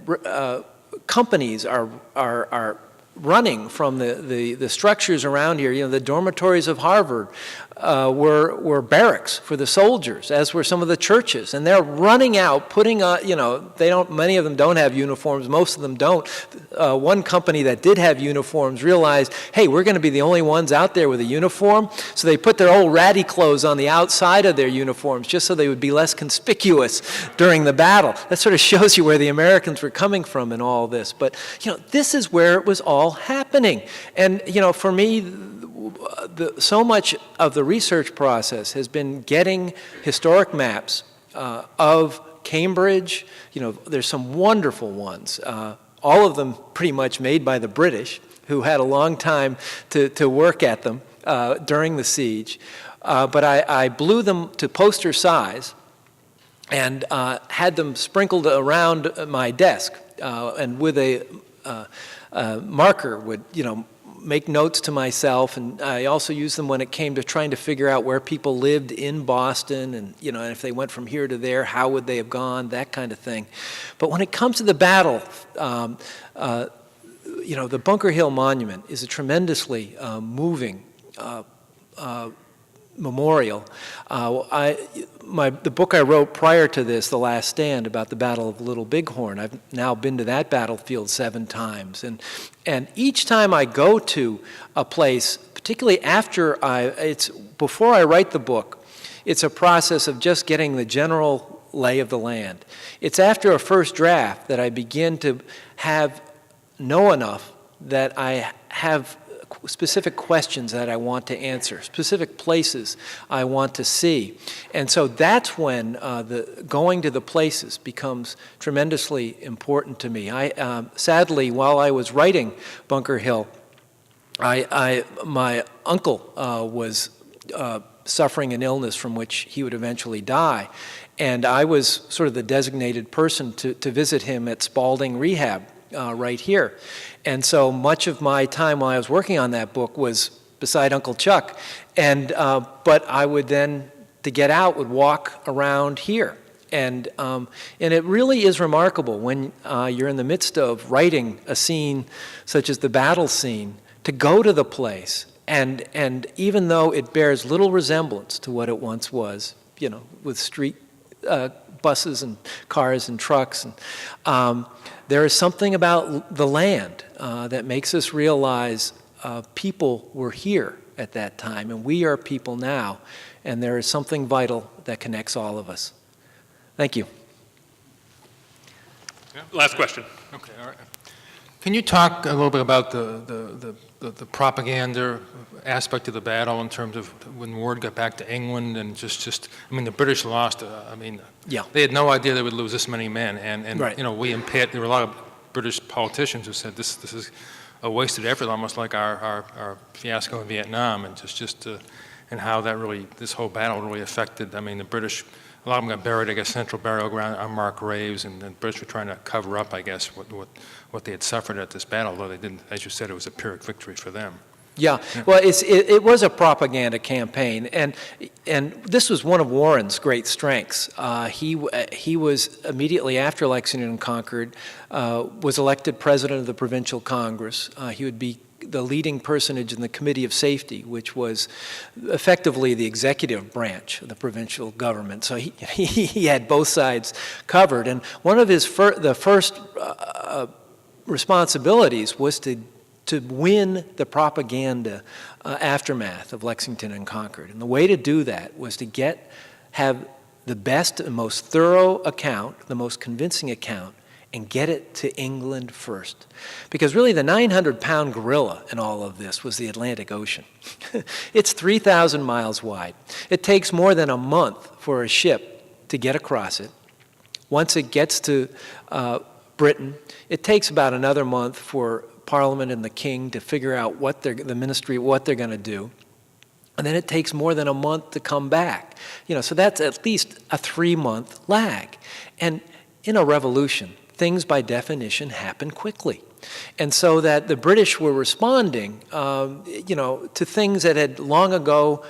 companies are running from the structures around here. The dormitories of Harvard were barracks for the soldiers, as were some of the churches. And they're running out, putting on, many of them don't have uniforms, most of them don't. One company that did have uniforms realized, hey, we're going to be the only ones out there with a uniform, so they put their old ratty clothes on the outside of their uniforms just so they would be less conspicuous during the battle. That sort of shows you where the Americans were coming from in all this. But, this is where it was all happening. And, for me, so much of the research process has been getting historic maps of Cambridge. There's some wonderful ones, all of them pretty much made by the British, who had a long time to work at them during the siege. But I blew them to poster size and had them sprinkled around my desk, and with a marker would, make notes to myself, and I also used them when it came to trying to figure out where people lived in Boston, and and if they went from here to there, how would they have gone, that kind of thing. But when it comes to the battle, the Bunker Hill Monument is a tremendously moving memorial. The book I wrote prior to this, The Last Stand, about the Battle of Little Bighorn, I've now been to that battlefield 7 times. And each time I go to a place, particularly before I write the book, it's a process of just getting the general lay of the land. It's after a first draft that I begin to know enough that I have specific questions that I want to answer, specific places I want to see. And so that's when going to the places becomes tremendously important to me. Sadly, while I was writing Bunker Hill, my uncle was suffering an illness from which he would eventually die. And I was sort of the designated person to visit him at Spalding Rehab right here. And so much of my time while I was working on that book was beside Uncle Chuck. But I would then, to get out, would walk around here. And it really is remarkable when you're in the midst of writing a scene such as the battle scene, to go to the place. And even though it bears little resemblance to what it once was, with street buses and cars and trucks, and there is something about the land that makes us realize people were here at that time, and we are people now, and there is something vital that connects all of us. Thank you. Last question. Okay, all right. Can you talk a little bit about the propaganda aspect of the battle in terms of when word got back to England and the British lost, Yeah. They had no idea they would lose this many men, and Right. there were a lot of British politicians who said this is a wasted effort, almost like our fiasco in Vietnam, and and how this whole battle really affected, the British. A lot of them got buried, I guess, central burial ground, unmarked graves, and the British were trying to cover up, I guess, what they had suffered at this battle, although they didn't, as you said, it was a Pyrrhic victory for them. Yeah, well, it was a propaganda campaign, and this was one of Warren's great strengths. He was immediately after Lexington and Concord, was elected president of the Provincial Congress. He would be the leading personage in the Committee of Safety, which was effectively the executive branch of the provincial government. So he had both sides covered, and one of his the first responsibilities was to win the propaganda aftermath of Lexington and Concord. And the way to do that was to have the best and most thorough account, the most convincing account, and get it to England first. Because really the 900-pound gorilla in all of this was the Atlantic Ocean. It's 3,000 miles wide. It takes more than a month for a ship to get across it. Once it gets to Britain, it takes about another month for Parliament and the King to figure out the ministry, what they're going to do. And then it takes more than a month to come back. So that's at least a 3-month lag. And in a revolution, things by definition happen quickly. And so that the British were responding, to things that had long ago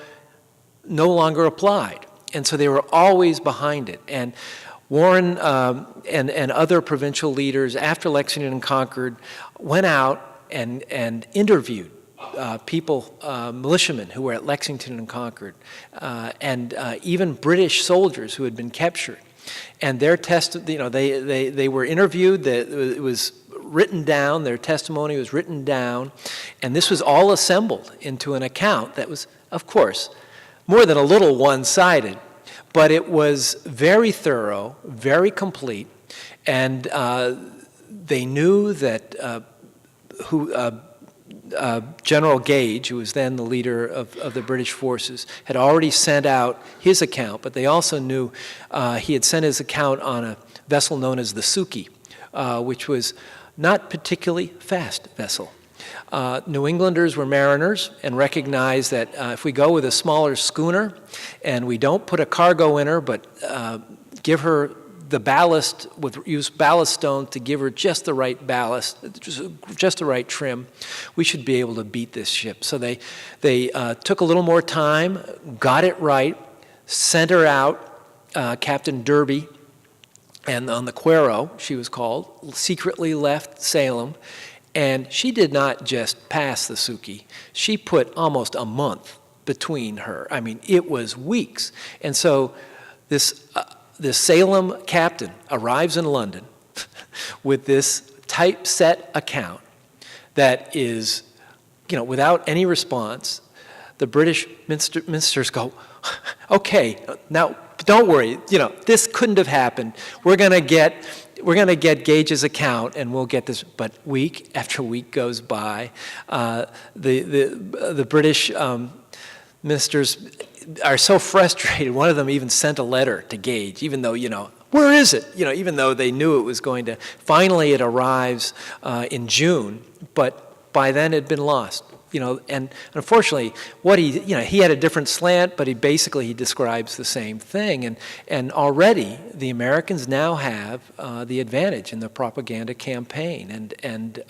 no longer applied. And so they were always behind it. And Warren and other provincial leaders after Lexington and Concord went out and interviewed militiamen who were at Lexington and Concord, and even British soldiers who had been captured. And their they were interviewed. It was written down. Their testimony was written down, and this was all assembled into an account that was, of course, more than a little one-sided, but it was very thorough, very complete, and they knew that General Gage, who was then the leader of the British forces, had already sent out his account, but they also knew he had sent his account on a vessel known as the Suki, which was not particularly fast vessel. New Englanders were mariners and recognized that if we go with a smaller schooner and we don't put a cargo in her but give her the ballast, use ballast stone to give her just the right ballast, just the right trim, we should be able to beat this ship. So they took a little more time, got it right, sent her out, Captain Derby, and on the Cuero, she was called, secretly left Salem, and she did not just pass the Suki, she put almost a month between her. I mean, it was weeks. And so this Salem captain arrives in London with this typeset account that is, without any response. The British ministers go, okay, now don't worry, this couldn't have happened. We're going to get Gage's account, and we'll get this. But week after week goes by. The British ministers are so frustrated. One of them even sent a letter to Gage, even though, where is it? Even though they knew it was going to. Finally, it arrives in June, but by then it had been lost. And unfortunately, he had a different slant, but he describes the same thing. And already the Americans now have the advantage in the propaganda campaign, and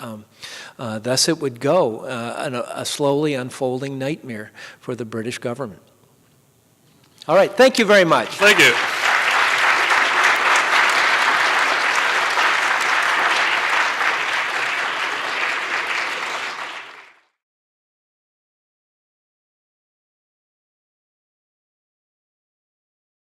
thus it would go, a slowly unfolding nightmare for the British government. All right, thank you very much. Thank you.